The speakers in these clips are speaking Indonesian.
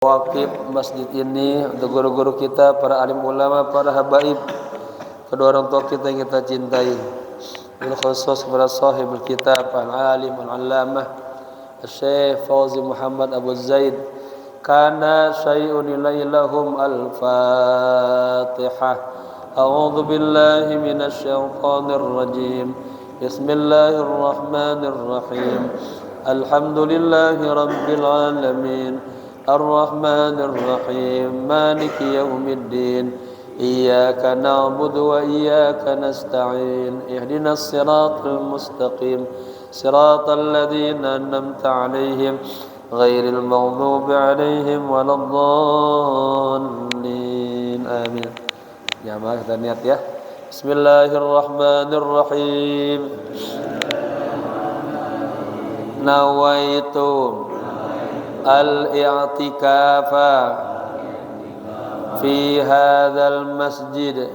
Wakif masjid ini untuk guru-guru kita, para alim ulama, para habaib, kedua orang tua kita yang kita cintai. Bil khusus kepada sahibul kitab al-alim al-allamah Syekh Fauzi Muhammad Abu Zaid. Kana syai'un ilailahum al-Fatihah. A'udzu billahi minasy syaithanir rajim. Bismillahirrahmanirrahim. Alhamdulillahi rabbil alamin. الرحمن الرحيم مالك يوم الدين إياك نعبد وإياك نستعين اهدنا الصراط المستقيم صراط الذين أنعمت عليهم غير المغضوب عليهم ولا الضالين آمين. Jamaah kita niat ya. Bismillahirrahmanirrahim. Nawaitu al-i'tikafa fi hadzal masjid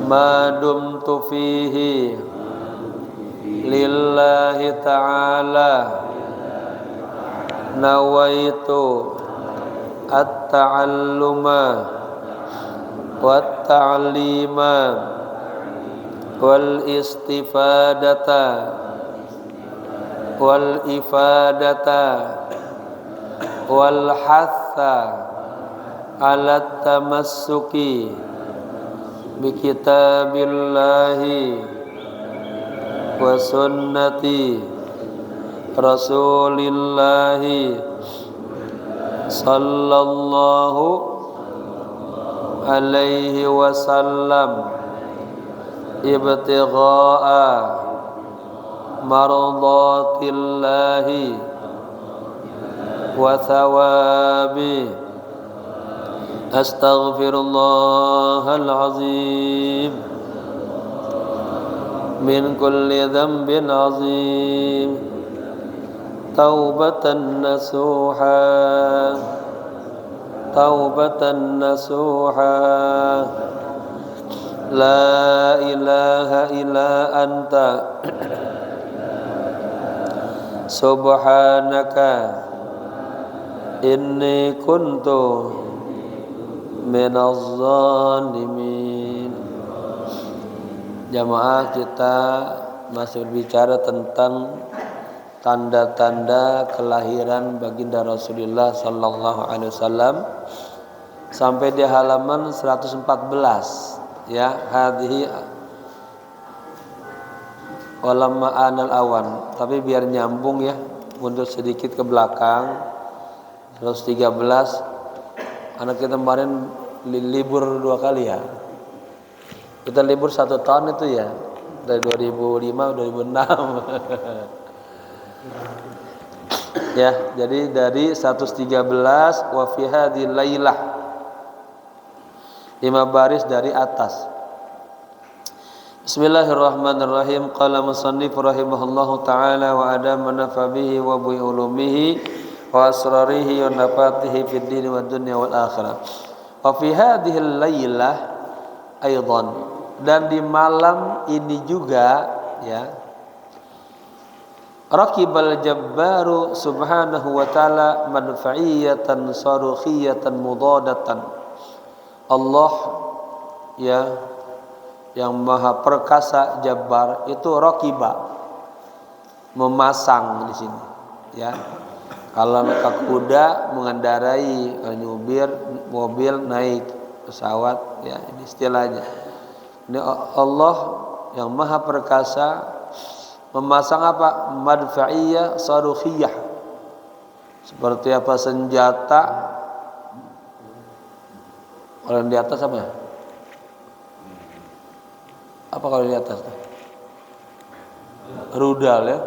ma dumtu fihi lillahi ta'ala nawaitu at-ta'alluma wat-ta'lima wal istifadata wal ifadata wal hatha ala tamassuki bi kitabillahi wa sunnati rasulillahi sallallahu alaihi wasallam ibtigha'a mardatillahi wa thawabi astaghfirullahal azim min kulli dhanbin azim taubatan nasuha la ilaha illa anta subhanaka inni kuntu minaz zalimin. Jamaah, kita masih berbicara tentang tanda-tanda kelahiran baginda Rasulullah sallallahu alaihi wasallam sampai di halaman 114 ya. Hadhihi walamma anal awan, tapi biar nyambung ya, mundur sedikit ke belakang. 113, anak kita kemarin libur 2 kali ya. Kita libur 1 tahun itu ya, dari 2005 2006 ya. Jadi dari 113 wa fi hadhil lailah, 5 baris dari atas. Bismillahirrahmanirrahim. Qala musannif rahimahullahu ta'ala wa adama nafa bihi wa bi ulumihi wa asrarihi wa nafatihi fid din wa dunya wal akhirah. Wa fi hadhihi lailah aidan, dan di malam ini juga ya, raqibal jabbaru subhanahu wa ta'ala manfa'iyatan sarukhiyatan mudadatan. Allah ya, yang maha perkasa Jabbar itu raqiba, memasang di sini ya. Kalau kuda mengendarai, nyubir mobil, naik pesawat ya, ini istilahnya. Ini Allah yang maha perkasa memasang apa? Madfa'iyah sarukhiyah. Seperti apa? Senjata. Kalau di atas apa ya? Apa kalau di atas? Rudal ya.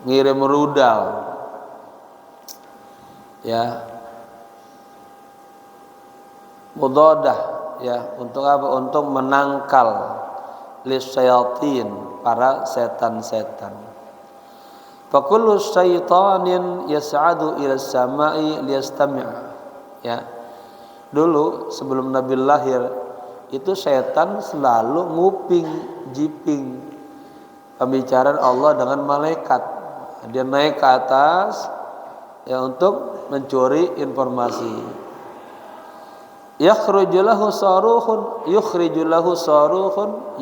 Ngirim rudal. Ya. Mudadah ya, untuk apa? Untuk menangkal lisyayatin, para setan-setan. Fa kullu syaitanin yas'adu ila samai liyastami'. Ya. Dulu sebelum Nabi lahir itu setan selalu nguping, jiping pembicaraan Allah dengan malaikat. Dia naik ke atas ya untuk mencuri informasi. Yukhriju lahu sarukhun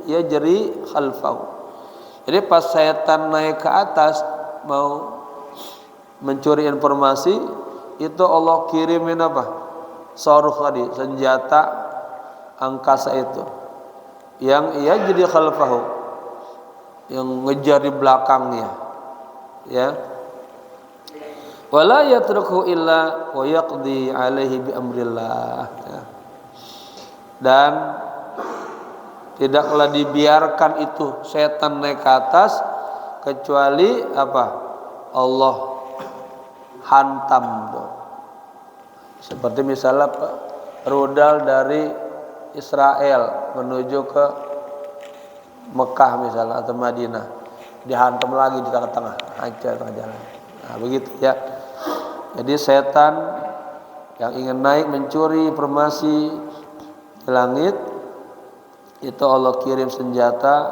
yajri khalfahu. Jadi pas setan naik ke atas mau mencuri informasi, itu Allah kirimin apa? Sarukh tadi, senjata angkasa itu. Yang yajri khalfahu, yang ngejar di belakangnya. Ya. Wala yatruku illa wa yaqdi alaihi bi amrillah, ya. Dan tidaklah dibiarkan itu setan naik ke atas kecuali apa? Allah hantam tuh. Seperti misalnya rudal dari Israel menuju ke Mekah misalnya atau Madinah, dihantam lagi di tengah-tengah, hancur jalan. Nah, begitu ya. Jadi setan yang ingin naik mencuri informasi di langit, itu Allah kirim senjata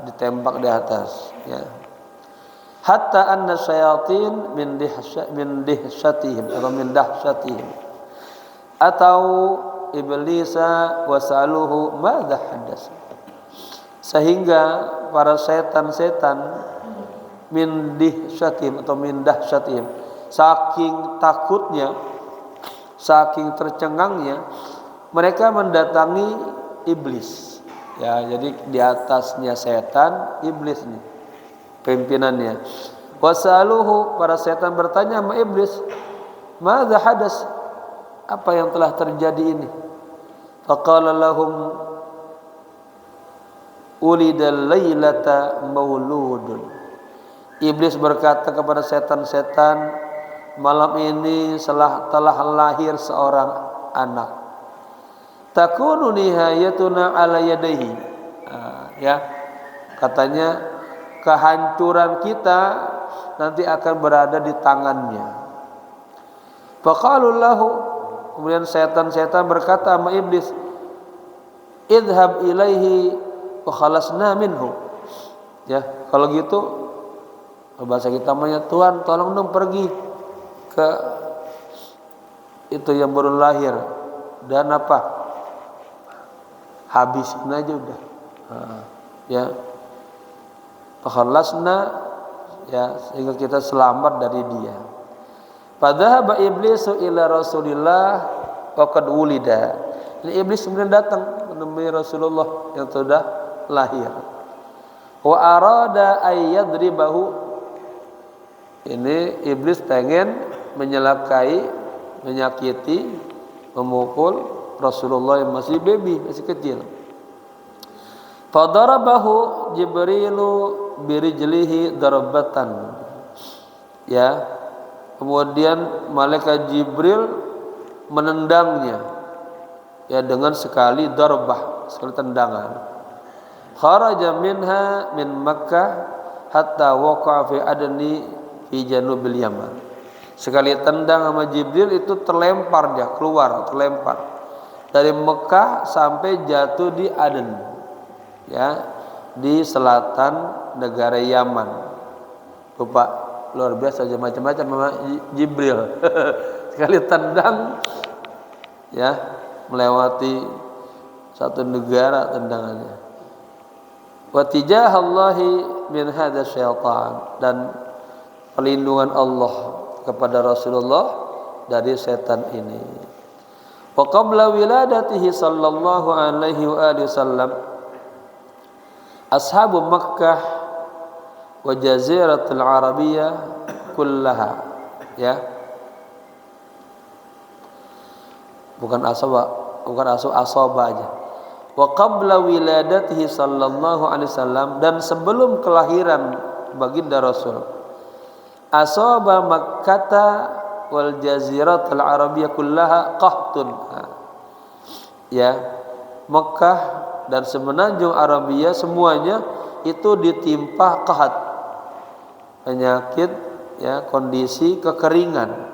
ditembak di atas, ya. Hatta anna syayatin min dihsyatihim atau iblisa wasaluhu madza hadas, sehingga para setan-setan min dihsyatihim atau min dahsyatihim, saking takutnya, saking tercengangnya, mereka mendatangi iblis. Ya, jadi di atasnya setan, iblis nih pimpinannya. Wasaluhu, para setan bertanya sama iblis, madza hadas, apa yang telah terjadi ini? Faqala lahum ulidal lailata mauludun. Iblis berkata kepada setan-setan, malam ini telah lahir seorang anak. Takunu nihayatuna ala yadayhi. Ya, katanya kehancuran kita nanti akan berada di tangannya. Faqalu lahu, kemudian setan-setan berkata sama iblis, idhab ilaihi wa khalasna minhu. Ya, kalau gitu bahasa kita namanya, Tuhan tolong dong pergi ke itu yang baru lahir dan apa, habisin aja udah. Ya, fakhalasna, ya, sehingga kita selamat dari dia. Padahaba iblisu ila Rasulillah wa qad wulida. Ini iblis kemudian datang menemui Rasulullah yang sudah lahir. Wa arada ayyadribahu. Ini iblis pengen menyelakai, menyakiti, memukul Rasulullah yang masih baby, masih kecil. Fadarabahu Jibrilu birijlihi darbatan. Ya. Kemudian malaikat Jibril menendangnya, ya, dengan sekali darbah, sekali tendangan. Kharaja minha min Makkah hatta waqa'a fi adni fi janubil Yaman. Sekali tendang sama Jibril itu terlempar, dia keluar, terlempar dari Mekah sampai jatuh di Aden, ya, di selatan negara Yaman. Lupa, luar biasa aja, macam-macam sama Jibril. Sekali tendang, ya, melewati satu negara tendangannya. Wa tijahallahi min hadza syaitan, dan perlindungan Allah kepada Rasulullah dari setan ini. Wa qabla wiladatihi sallallahu alaihi wa alihi wasallam, ashabu Makkah wa jaziratul Arabiyah kullaha, ya. Bukan asaba aja. Wa qabla wiladatihi sallallahu alaihi wasallam, dan sebelum kelahiran baginda Rasul, asaba Makkata wal jaziratul Arabiyah kullaha qahtun. Ya, Mekah dan semenanjung Arabia semuanya itu ditimpa qahat, penyakit, ya, kondisi kekeringan.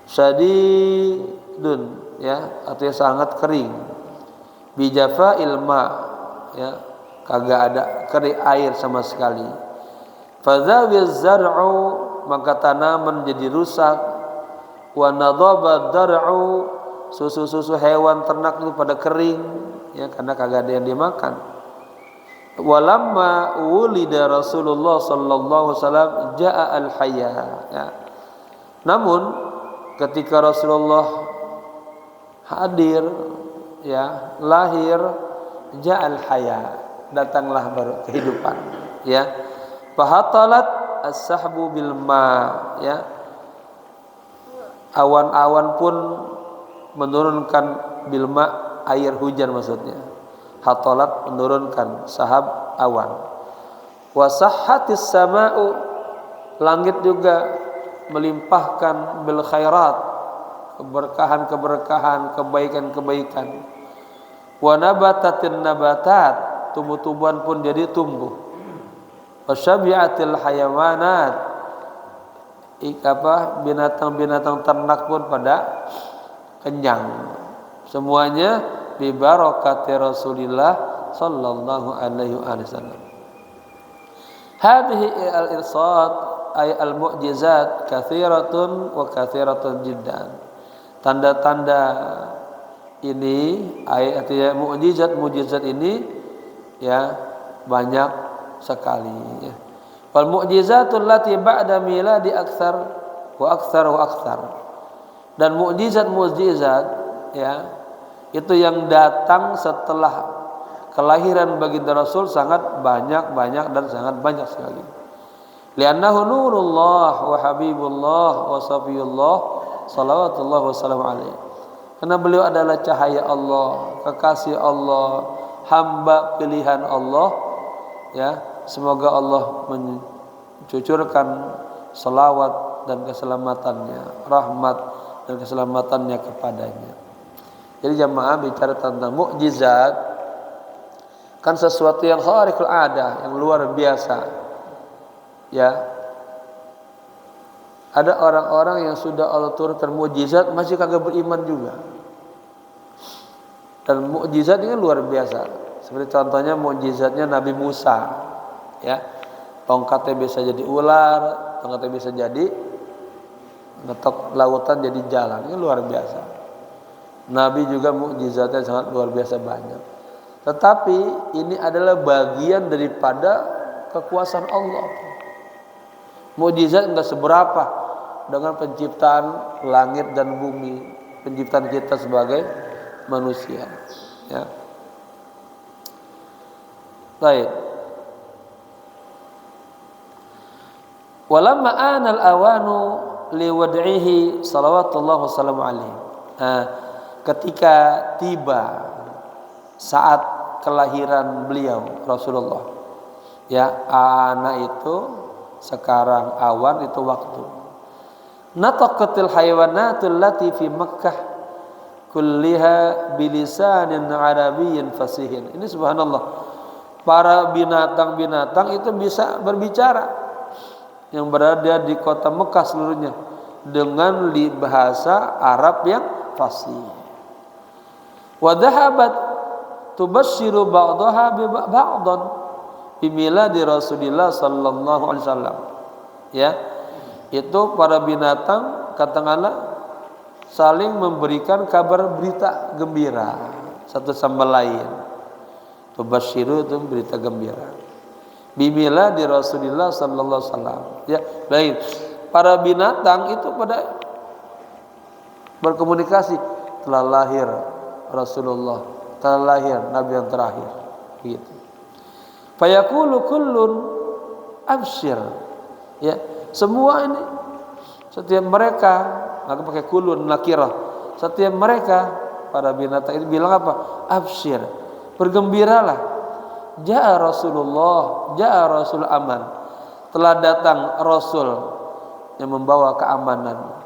Syadidun, ya, artinya sangat kering. Bijafa ilma, ya, kagak ada kering air sama sekali. Fadzawiz zar'u maka tanaman jadi rusak. Wa nadhaba dar'u, susu-susu hewan ternak itu pada kering ya karena kagak ada yang dimakan. Walamma wulida Rasulullah sallallahu alaihi wasallam jaa al-hayya ya. Namun ketika Rasulullah hadir ya, lahir, jaa al-hayya, datanglah baru kehidupan ya. Fahatalat as-sahbu bil ma ya. Awan-awan pun menurunkan bilma, air hujan maksudnya. Hatalat menurunkan, sahab awan. Wasahhatis sama'u, langit juga melimpahkan bil khairat, keberkahan-keberkahan, kebaikan-kebaikan. Wa nabatatin nabatat, tumbuh-tumbuhan pun jadi tumbuh. Wasyabi'atil hayawanat, binatang-binatang ternak pun pada kenyang. Semuanya bi barakati Rasulillah sallallahu alaihi wasallam. Hadhihi al-irsad ay al-mu'jizat kathiratun wa kathiratun jiddan. Tanda-tanda ini artinya mukjizat ini ya banyak sekali ya. Wal mu'jizatul lati ba'da miladi aktsar wa aktsar wa aktsar. Dan mukjizat ya itu yang datang setelah kelahiran baginda Rasul sangat banyak dan sangat banyak sekali. Li'annahu nurullah wa habibullah wa safiyullah salawatullah wa salam alaihi. Karena beliau adalah cahaya Allah, kekasih Allah, hamba pilihan Allah ya. Semoga Allah mencucurkan salawat dan keselamatannya, rahmat dan keselamatannya kepadanya. Jadi jamaah bicara tentang mukjizat kan sesuatu yang khariqul adah, yang luar biasa. Ya. Ada orang-orang yang sudah Allah turunkan mukjizat masih kagak beriman juga. Dan mukjizat ini luar biasa. Seperti contohnya mukjizatnya Nabi Musa. Ya, tongkatnya bisa jadi ular, tongkatnya bisa jadi ngetok lautan jadi jalan. Ini luar biasa. Nabi juga mukjizatnya sangat luar biasa banyak. Tetapi ini adalah bagian daripada kekuasaan Allah. Mukjizat enggak seberapa dengan penciptaan langit dan bumi, penciptaan kita sebagai manusia. Ya. Baik. Walamma anal awanu liwad'ihi salawatullah wassalamu alaihi. Ketika tiba saat kelahiran beliau Rasulullah ya, ana itu sekarang, awan itu waktu. Nataqatil hayawanatul lati fi Makkah kulliha bilisanin arabiyyin fasihin. Ini subhanallah, para binatang-binatang itu bisa berbicara yang berada di kota Mekah seluruhnya dengan bahasa Arab yang fasih. Wa dhahabat tubashshiru ba'daha bi ba'dan bi miladi Rasulillah sallallahu alaihi wasallam. Ya. Itu para binatang katakanlah saling memberikan kabar berita gembira satu sama lain. Tubashshiru itu berita gembira. Bimila di Rasulullah sallallahu alaihi wasallam. Ya, baik. Para binatang itu pada berkomunikasi, telah lahir Rasulullah, telah lahir Nabi yang terakhir. Begitu. Fayaqulu kullun absyir. Ya, semua ini setiap mereka, maka pakai kulun nakirah. Setiap mereka para binatang itu bilang apa? Absyir. Bergembiralah. Ja'a Rasulullah, ja'a Rasul aman. Telah datang Rasul yang membawa keamanan.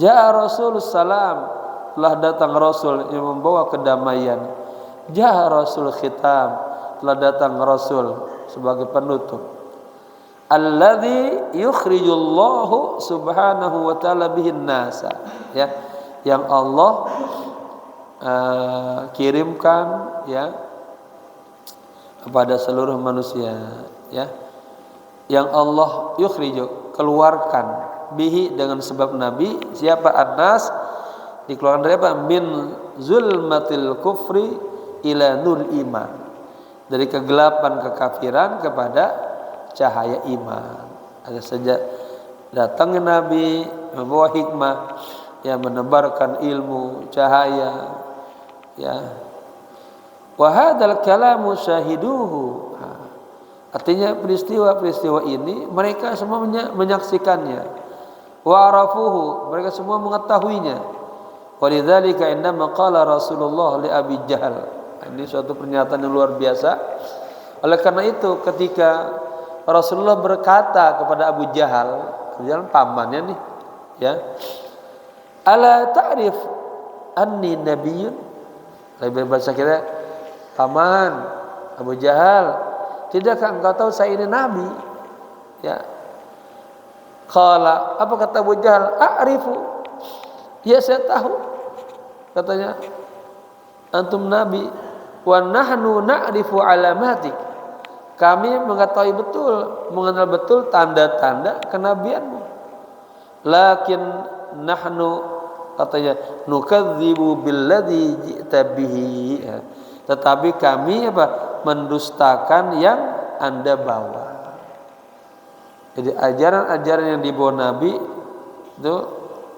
Ja'a Rasul salam, telah datang Rasul yang membawa kedamaian. Ja'a Rasul khitam, telah datang Rasul sebagai penutup. Alladzi yukhrijullahu subhanahu wa ta'ala bihin nasa. Ya, yang Allah kirimkan ya kepada seluruh manusia, ya, yang Allah yukhriju dikeluarkan bihi dengan sebab Nabi. Siapa Anas? Dikeluarkan dari apa? Min zulmatil kufri ila nur iman, dari kegelapan kekafiran kepada cahaya iman. Ada sejak datangnya Nabi membawa hikmah yang menebarkan ilmu cahaya, ya. Wa hadzal kalamu syahiduhu. Artinya peristiwa-peristiwa ini mereka semua menyaksikannya. Wa arafuhu, mereka semua mengetahuinya. Walidzalika indama qala Rasulullah li Abi Jahal. Ini suatu pernyataan yang luar biasa. Oleh karena itu ketika Rasulullah berkata kepada Abu Jahal, pamannya nih, ya. Ala ta'rif anni nabiyyun? Lebih bahasa kita, paman Abu Jahal, tidakkah engkau tahu saya ini nabi? Ya. Qala, apa kata Abu Jahal? A'rifu. Ya, saya tahu. Katanya, antum nabi wa nahnu na'rifu alamatik. Kami mengetahui betul, mengenal betul tanda-tanda kenabianmu. Lakin nahnu, katanya, nukadzibu billadzi ji'ta bihi. Tetapi kami mendustakan yang Anda bawa. Jadi ajaran-ajaran yang dibawa Nabi itu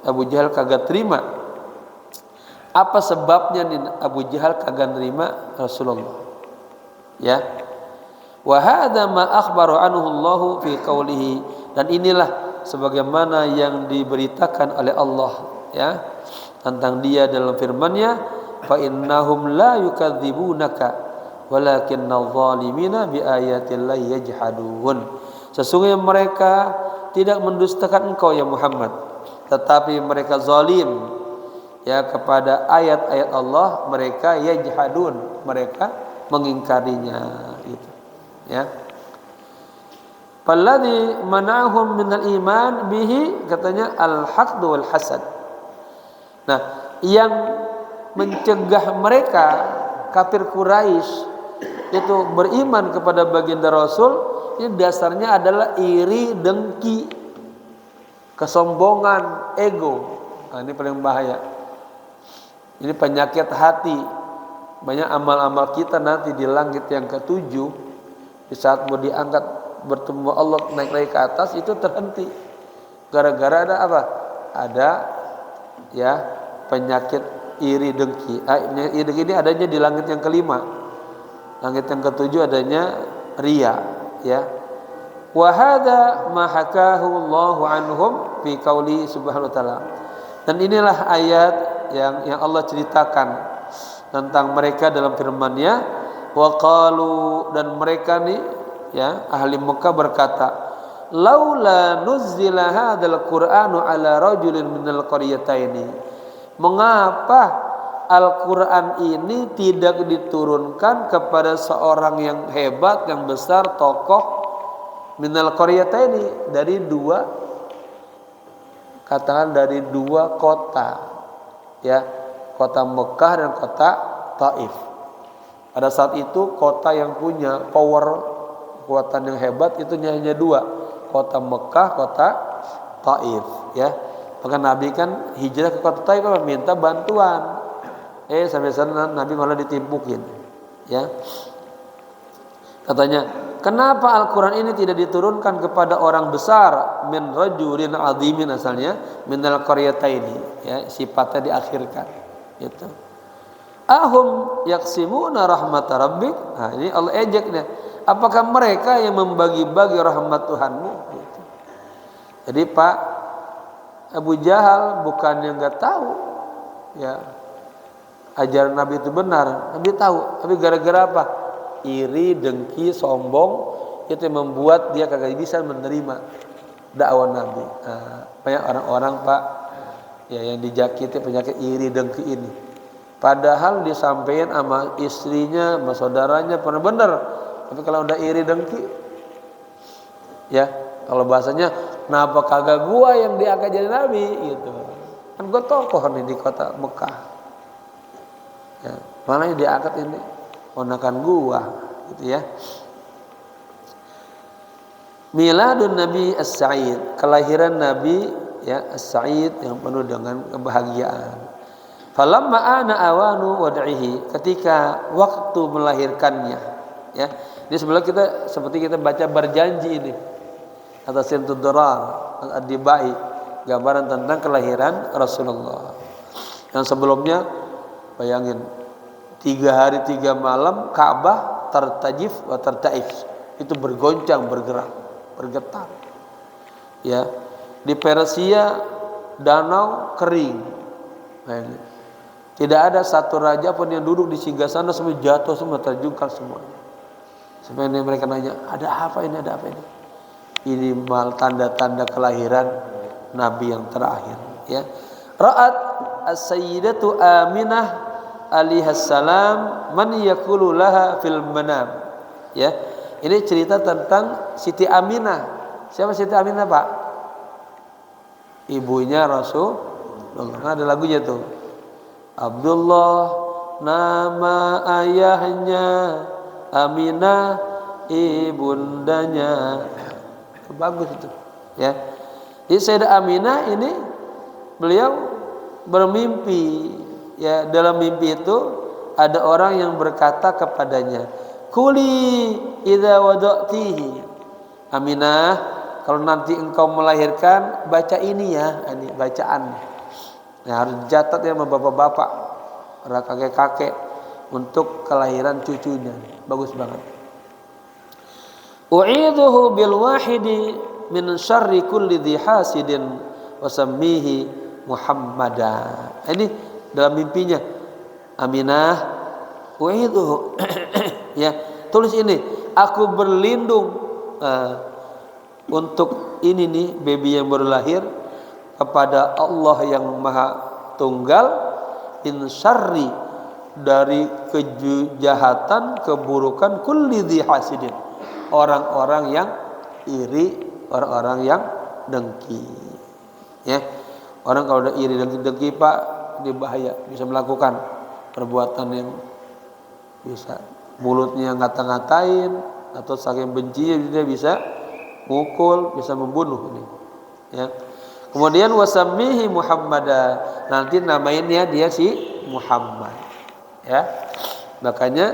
Abu Jahal kagak terima. Apa sebabnya nih Abu Jahal kagak terima Rasulullah? Ya. Wa hadza ma akhbaru anhu Allah fi qoulihi, dan inilah sebagaimana yang diberitakan oleh Allah, ya, tentang dia dalam firman-Nya, fa innahum la yukadzibunaka walakinnal zalimina bi ayatillahi yajhadun. Sesungguhnya mereka tidak mendustakan engkau ya Muhammad, tetapi mereka zalim, ya, kepada ayat-ayat Allah. Mereka yajhadun, mereka mengingkarinya, gitu, ya. Falladhi mana'ahum minal iman bihi, katanya al-haqd wal hasad. Nah, yang mencegah mereka kafir Quraisy itu beriman kepada baginda Rasul, ini dasarnya adalah iri, dengki, kesombongan, ego. Nah, ini paling bahaya. Ini penyakit hati. Banyak amal-amal kita nanti di langit yang ketujuh, di saat mau diangkat bertemu Allah, naik ke atas, itu terhenti. Gara-gara ada apa? Ada, ya, penyakit iri, dengki. Iri dengki ini adanya di langit yang kelima. Langit yang ketujuh adanya riya, ya. Wa hadza ma hakahu Allahu anhum fi qauli subhanahu wa ta'ala. Dan inilah ayat yang Allah ceritakan tentang mereka dalam firman-Nya, wa qalu, dan mereka nih, ya, ahli Mekah berkata, laula nuzzila hadzal qur'anu ala rajulin minal qaryataini. Mengapa Al-Quran ini tidak diturunkan kepada seorang yang hebat, yang besar, tokoh minal qaryataini, dari dua, katakan dari dua kota, ya, kota Mekah dan kota Taif. Pada saat itu kota yang punya power, kekuatan yang hebat itu hanya dua, kota Mekah, kota Taif, ya. Maka Nabi kan hijrah ke kota Taif meminta bantuan. Sampai sana Nabi malah ditimpukin, ya. Katanya, kenapa Al-Quran ini tidak diturunkan kepada orang besar, min rajulin azimin, asalnya minal qaryataini, ya, sifatnya diakhirkan, gitu. Ahum yaksimuna rahmat rabbik. Nah, ini Allah ejeknya. Apakah mereka yang membagi-bagi rahmat Tuhanmu, gitu. Jadi Pak Abu Jahal bukannya nggak tahu, ya, ajaran Nabi itu benar. Nabi tahu, tapi gara-gara apa? Iri, dengki, sombong, itu yang membuat dia kagak bisa menerima dakwah Nabi. Banyak orang-orang Pak, ya, yang dijakiti penyakit iri, dengki ini. Padahal disampaikan sama istrinya, sama saudaranya, pernah benar. Tapi kalau udah iri, dengki, ya, kalau bahasanya, kenapa kagak gua yang diangkat jadi Nabi, gitu. Kan gua tokoh nih di kota Mekah, ya, mana yang diangkat ini ponakan gua, gitu, ya. Miladun Nabi As-Sa'id, kelahiran Nabi ya As-Sa'id yang penuh dengan kebahagiaan. Falamma ana awanu wad'ihi, ketika waktu melahirkannya ya. Ini sebenarnya kita seperti kita baca berjanji ini atas Sintud Durar Ad-Dibai, gambaran tentang kelahiran Rasulullah. Yang sebelumnya bayangin 3 hari 3 malam Ka'bah tertajif wa tertaif, itu bergoncang, bergetar. Ya, di Persia danau kering. Tidak ada satu raja pun yang duduk di singgasana, semua jatuh, semua terjungkal semua. Sampai mereka nanya, ada apa ini, ada apa ini? Ini mal tanda-tanda kelahiran Nabi yang terakhir. Ya, Ra'at as-sayyidatu Aminah alaihassalam man yaqulu laha fil manam. Ya, ini cerita tentang Siti Aminah. Siapa Siti Aminah, Pak? Ibunya Rasulullah. Ada lagunya tuh. Abdullah nama ayahnya, Aminah ibundanya. Bagus itu. Ya. Jadi Sayyidah Aminah ini beliau bermimpi. Ya, dalam mimpi itu ada orang yang berkata kepadanya, Kuli idza wada'tihi. Aminah, kalau nanti engkau melahirkan, baca ini ya, ini bacaan. Nah, harus dicatat ya sama bapak-bapak, para kakek-kakek untuk kelahiran cucunya. Bagus banget. U'idhuhu bil wahidi min syarri kulli dhi hasidin wa sammihi Muhammadan. Ini dalam mimpinya Aminah, u'idhuhu ya, tulis ini, aku berlindung untuk ini nih baby yang baru lahir kepada Allah yang Maha Tunggal, min syarri, dari kejahatan, keburukan, kulli dhi hasidin, orang-orang yang iri, orang-orang yang dengki. Ya, orang kalau udah iri dan dengki, Pak, dia bahaya, bisa melakukan perbuatan yang bisa mulutnya ngata-ngatain, atau saking bencinya dia bisa mukul, bisa membunuh ini. Ya. Kemudian wasammihi Muhammadan, nanti namainnya dia si Muhammad. Ya. Makanya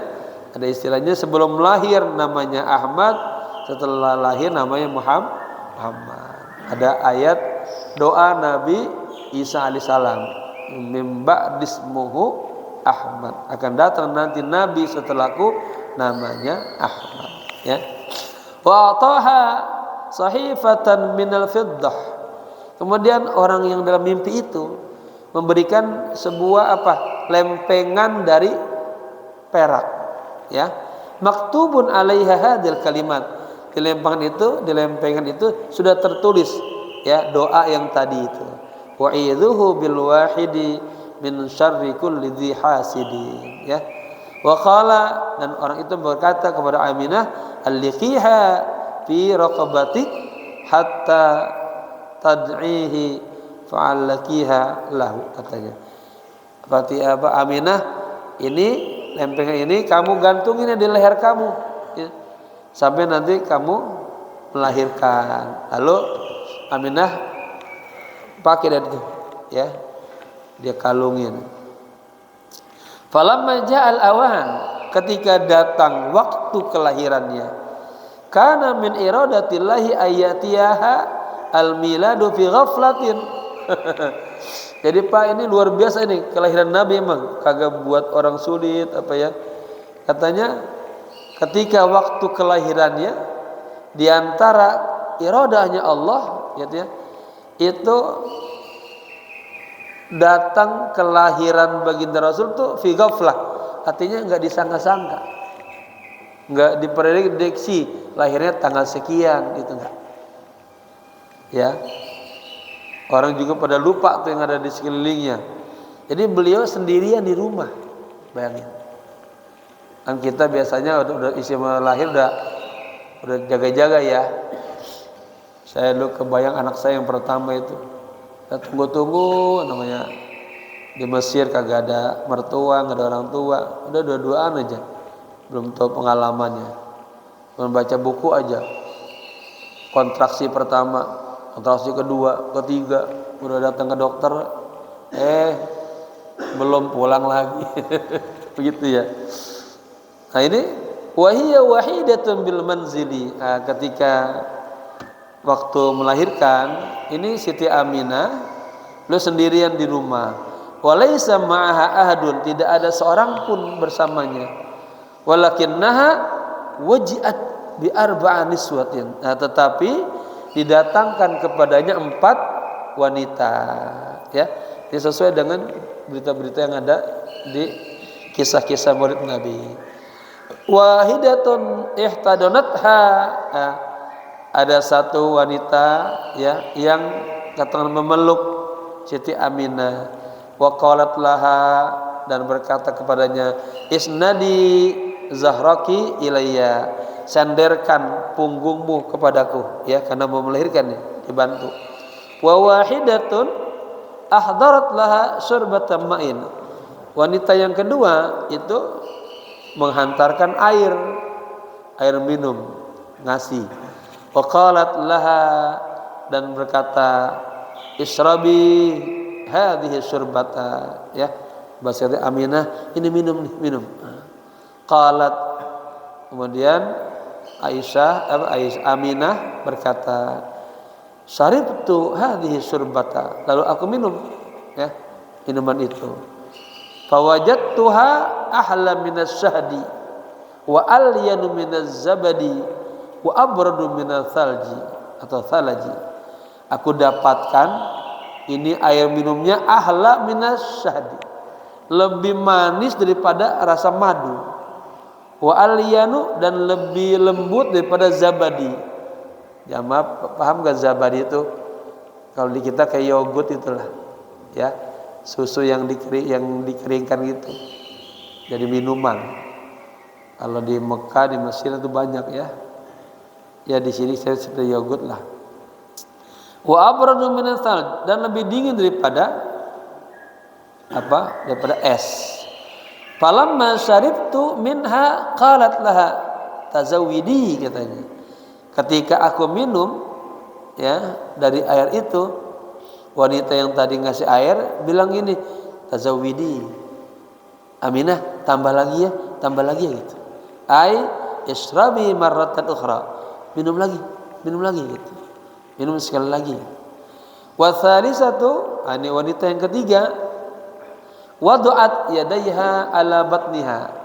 ada istilahnya, sebelum lahir namanya Ahmad, setelah lahir namanya Muhammad. Ada ayat doa Nabi Isa alaihissalam, mim ba'dismuhu Ahmad, akan datang nanti Nabi setelahku namanya Ahmad. Ya. Wa ataha sahifatan minal fiddah. Kemudian orang yang dalam mimpi itu memberikan sebuah lempengan dari perak. Ya. Maktubun 'alaiha hadil kalimat. Di lempengan itu sudah tertulis ya doa yang tadi itu. Wa'idzuhu bil wahidi min syarri kulli dhi hasidin. Ya. Wa qala, dan orang itu berkata kepada Aminah, alliqiha fi raqabatik hatta tad'ihi fa'allakiha lahu, katanya. Berarti Aminah, ini lempengan ini kamu gantungin di leher kamu ya, sampai nanti kamu melahirkan. Lalu Aminah pakai dan itu ya, dia kalungin. Falamma ja'al awan, ketika datang waktu kelahirannya, kana min iradatillahi ayatiyaha al-miladu fi ghaflatin. Jadi Pak, ini luar biasa ini kelahiran Nabi, emang kagak buat orang sulit ya. Katanya ketika waktu kelahirannya, di antara iradahnya Allah gitu ya, itu datang kelahiran baginda Rasul tuh fi ghaflah, artinya enggak disangka-sangka, enggak diprediksi lahirnya tanggal sekian, gitu enggak. Ya, orang juga pada lupa tuh yang ada di sekelilingnya. Jadi beliau sendirian di rumah, bayangin. Kan kita biasanya udah isi lahir udah jaga-jaga ya. Saya dulu kebayang anak saya yang pertama itu, tunggu-tunggu namanya di Mesir, kagak ada mertua, nggak ada orang tua, udah dua-duaan aja, belum tahu pengalamannya, membaca buku aja. kontraksi pertama, kontraksi kedua, ketiga, udah datang ke dokter, belum pulang lagi. Begitu ya. Nah ini wahiyya wahidatun bil manzili. Nah, ketika waktu melahirkan, ini Siti Aminah beliau sendirian di rumah. Walaisa ma'aha ahadun, tidak ada seorang pun bersamanya. Walakinnaha waji'at bi arba'a niswatin. Nah, tetapi didatangkan kepadanya 4 wanita, ya. Ini sesuai dengan berita-berita yang ada di kisah-kisah murid Nabi. Wahidatun ihtadanatha. Nah, ada satu wanita ya yang katakan memeluk Siti Aminah. Wa qalat laha, dan berkata kepadanya, isnadi zahraki ilayya, sandarkan punggungmu kepadaku, ya, karena mau melahirkan, ya, dibantu. Wa wahidatun ahdarat laha syurbatan ma'in. Wanita yang kedua itu menghantarkan air minum, ngasih. Wa qalat laha, dan berkata, israbi hadhihi syurbata, ya, bahasa Aminah, ini minum nih, minum. Qalat, kemudian Aminah berkata, syaribtu hadhihi syurbata, lalu aku minum, ya, minuman itu. Fawajadtuha ahla minas syahdi wa alyanu minaz zabadi wa abradu minal thalji atau thalaji. Aku dapatkan ini air minumnya ahla minas syahdi, lebih manis daripada rasa madu. Wa alyanu, dan lebih lembut daripada zabadi. Jamaah paham gak zabadi itu? Kalau di kita kayak yogurt itulah, ya, susu yang dikeringkan gitu, jadi minuman. Kalau di Mekah, di Mesir itu banyak, ya. Ya di sini saya seperti yogurt lah. Wa abradu minal thalj, dan lebih dingin daripada apa? Daripada es. Falamma syaribtu minha qalat laha tazawwidi, katanya. Ketika aku minum, ya, dari air itu, wanita yang tadi ngasih air bilang gini, tazawwidi, Aminah, tambah lagi ya gitu. Ai israbi marratan ukhra, minum lagi gitu. Minum sekali lagi. Wa tsalisatu, ini wanita yang ketiga, wadu'at yadaiha ala batniha.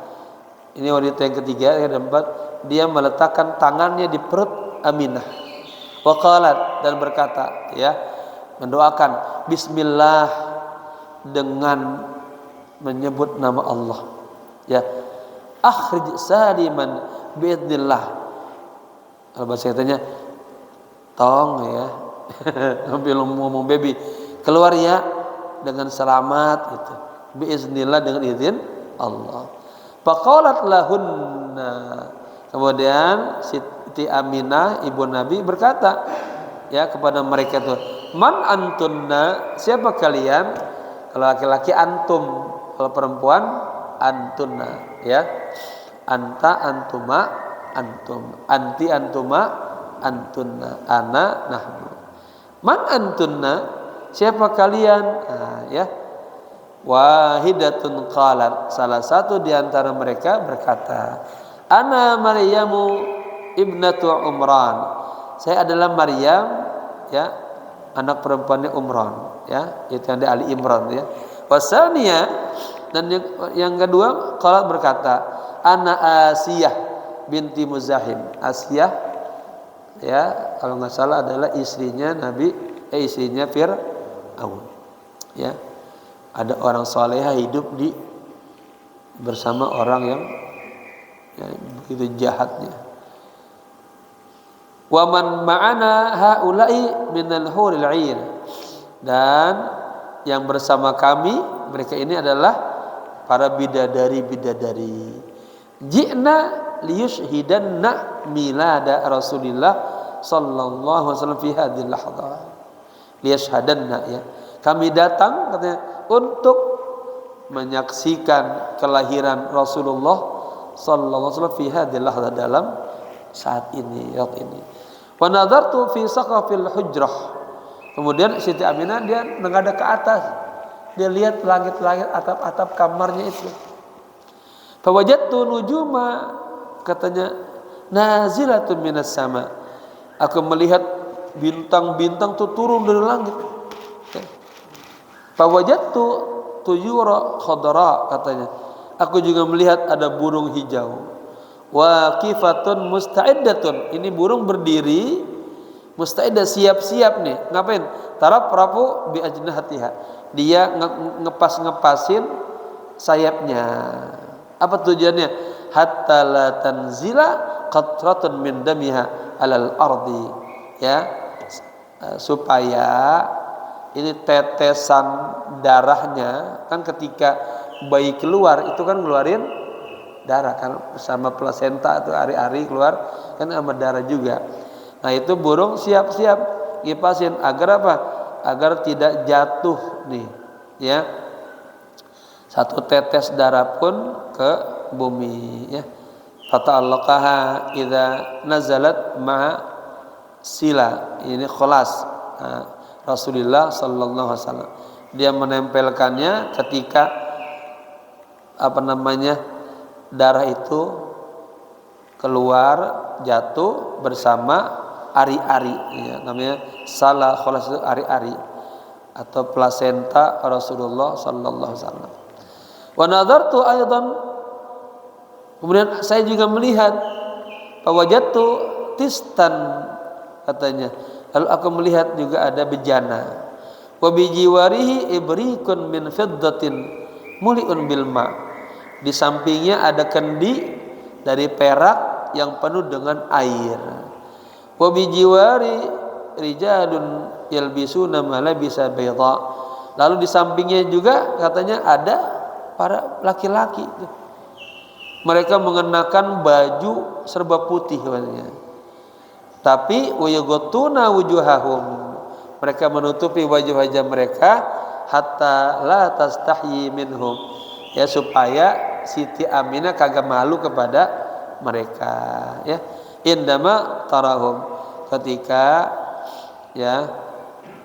Ini wanita yang ketiga, yang keempat, dia meletakkan tangannya di perut Aminah. Wa qalat, dan berkata, ya, mendoakan bismillah, dengan menyebut nama Allah, ya, akhrij saliman biidznillah. Bahasa katanya, tong, ya, belum ngomong baby, keluar ya dengan selamat gitu, biiznillah, dengan izin Allah. Faqalat lahunna, kemudian Siti Aminah ibu Nabi berkata, ya, kepada mereka itu, man antunna, siapa kalian? Kalau laki-laki antum, kalau perempuan antunna, ya, anta antuma antum, anti antuma antunna, ana nahnu. Man antunna, siapa kalian? Nah, ya. Wahidatun qalat, salah satu di antara mereka berkata, ana Maryamu ibnatu Umran, saya adalah Maryam, ya, anak perempuannya Umran, ya, itu yang di Ali Imran, ya. Wasaniya, dan yang kedua qalat berkata, ana Asiyah binti Muzahim. Asiyah, ya, kalau nggak salah adalah istrinya istrinya Fir'aun, ya. Ada orang soleha hidup bersama orang yang, ya, begitu jahatnya. Wa man ma'ana haula'i minal huril 'ain, dan yang bersama kami, mereka ini adalah para bidadari. Ji'na liyushhidanna milada Rasulillah sallallahu alaihi wasallam fi hadhil lahdha. Liyashhadanna, ya. Kami datang, katanya, untuk menyaksikan kelahiran Rasulullah sallallahu alaihi wasallam fi hadhil lahdha, dalam saat ini, waktu ini. Wa nadartu fi saqafil hujrah. Kemudian Siti Aminah dia menghadap ke atas. Dia lihat langit-langit atap-atap kamarnya itu. Fa wajadtu nujuma, katanya, nazilatun minas sama. Aku melihat bintang-bintang tuh turun dari langit. Fa wajadtu tuyura khadra, katanya. Aku juga melihat ada burung hijau. Waqifatun musta'iddatun. Ini burung berdiri, musta'iddah, siap-siap nih. Ngapain? Taraf rafu bi ajnahatiha. Dia ngepas-ngepasin sayapnya. Apa tujuannya? Hatta la tanzila qatratun min damiha alal ardi. Ya, supaya ini tetesan darahnya, kan ketika bayi keluar itu kan ngeluarin darah kan, bersama plasenta atau ari-ari keluar kan sama darah juga. Nah itu burung siap-siap kipasin agar apa? Agar tidak jatuh nih, ya, satu tetes darah pun ke bumi, ya. Fata'allaqaha idza nazalat ma'a sila, ini kholas. Nah, Rasulullah sallallahu alaihi wasallam dia menempelkannya ketika darah itu keluar jatuh bersama ari-ari, ya, namanya salah kholas, itu ari-ari atau plasenta Rasulullah sallallahu alaihi wasallam. Wa nadartu aidan, kemudian saya juga melihat, fawajadtu tistan, katanya, lalu aku melihat juga ada bejana. Wa bijiwarihi ibrikun min fiddatin muliun bil ma'. Di sampingnya ada kendi dari perak yang penuh dengan air. Wa bijiwari rijalun yalbisuna malabisa bayda. Lalu di sampingnya juga katanya ada para laki-laki. Mereka mengenakan baju serba putih katanya. Tapi wayaghattuna wujuhahum. Mereka menutupi wajah-wajah mereka hatta la tastahyi minhum. Ya, supaya Siti Aminah kagak malu kepada mereka, ya. Indama tarahum, ketika, ya,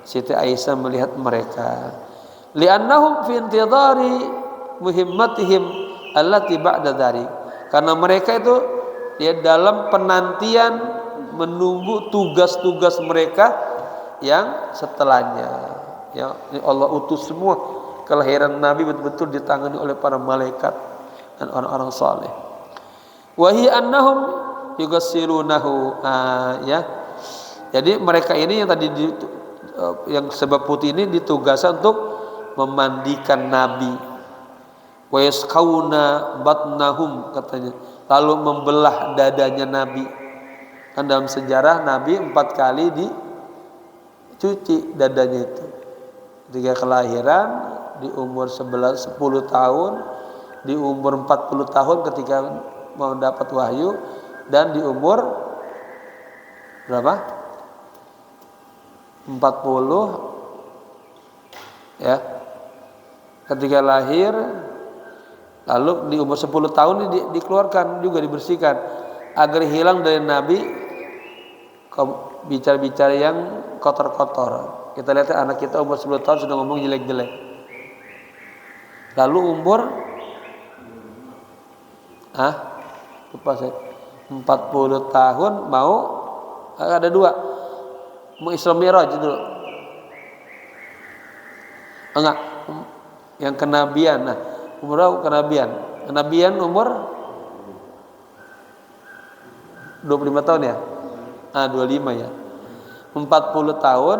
Siti Aisyah melihat mereka. Li'annahum fi intidari muhimmatihim allati ba'da dzalik. Karena mereka itu ya dalam penantian menunggu tugas-tugas mereka yang setelahnya. Ya, Allah utus semua kelahiran Nabi betul-betul ditangani oleh para malaikat dan orang-orang saleh. Wa hi annahum yugassirunahu, ya. Jadi mereka ini yang tadi yang sebab putih ini ditugaskan untuk memandikan Nabi. Wa yaskauna batnahum, katanya, lalu membelah dadanya Nabi. Kan dalam sejarah Nabi 4 kali dicuci dadanya itu. Ketika kelahiran, di umur 10 tahun, di umur 40 tahun ketika mau dapat wahyu, dan di umur berapa? 40, ya, ketika lahir. Lalu di umur 10 tahun dikeluarkan juga, dibersihkan agar hilang dari Nabi bicara-bicara yang kotor-kotor. Kita lihat anak kita umur 10 tahun sudah ngomong jelek-jelek. Lalu umur 40 tahun mau ada 2, mau Isra Mi'raj dulu. Enggak, yang kenabian. Nah, umur kenabian. Kenabian umur 25 tahun ya? 25 ya. 40 tahun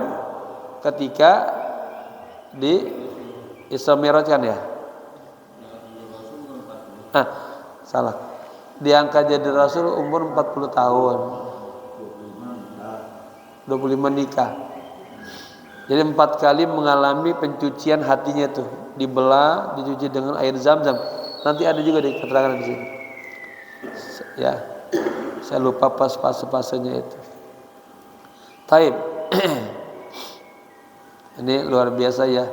ketika di Isra Mi'raj kan ya? Salah. Diangkat jadi Rasul umur 40 tahun. 25 nikah. Jadi 4 kali mengalami pencucian hatinya tuh, dibelah, dicuci dengan air Zam-Zam. Nanti ada juga di keterangan di sini. Ya, saya lupa pas-pasenya itu. Taib. Ini luar biasa ya.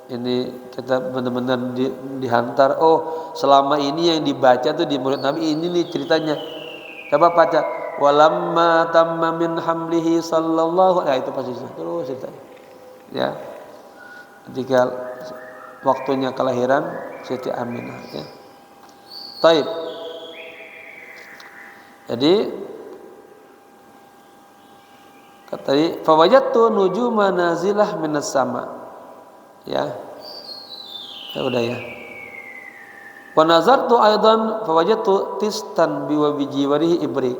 Ini kita benar-benar dihantar. Oh, selama ini yang dibaca tuh di murid Nabi ini nih ceritanya. Coba baca walamma tamma min hamlihi sallallahu, itu pasti terus cerita. Ya. Ketika waktunya kelahiran Siti Aminah, ya. Taib. Jadi tadi fawajadtu nujuma nazilah minas sama. Ya. Ya udah ya. Wa nazartu aidan fawajadtu tistan biwa bijiwarihi ibrik.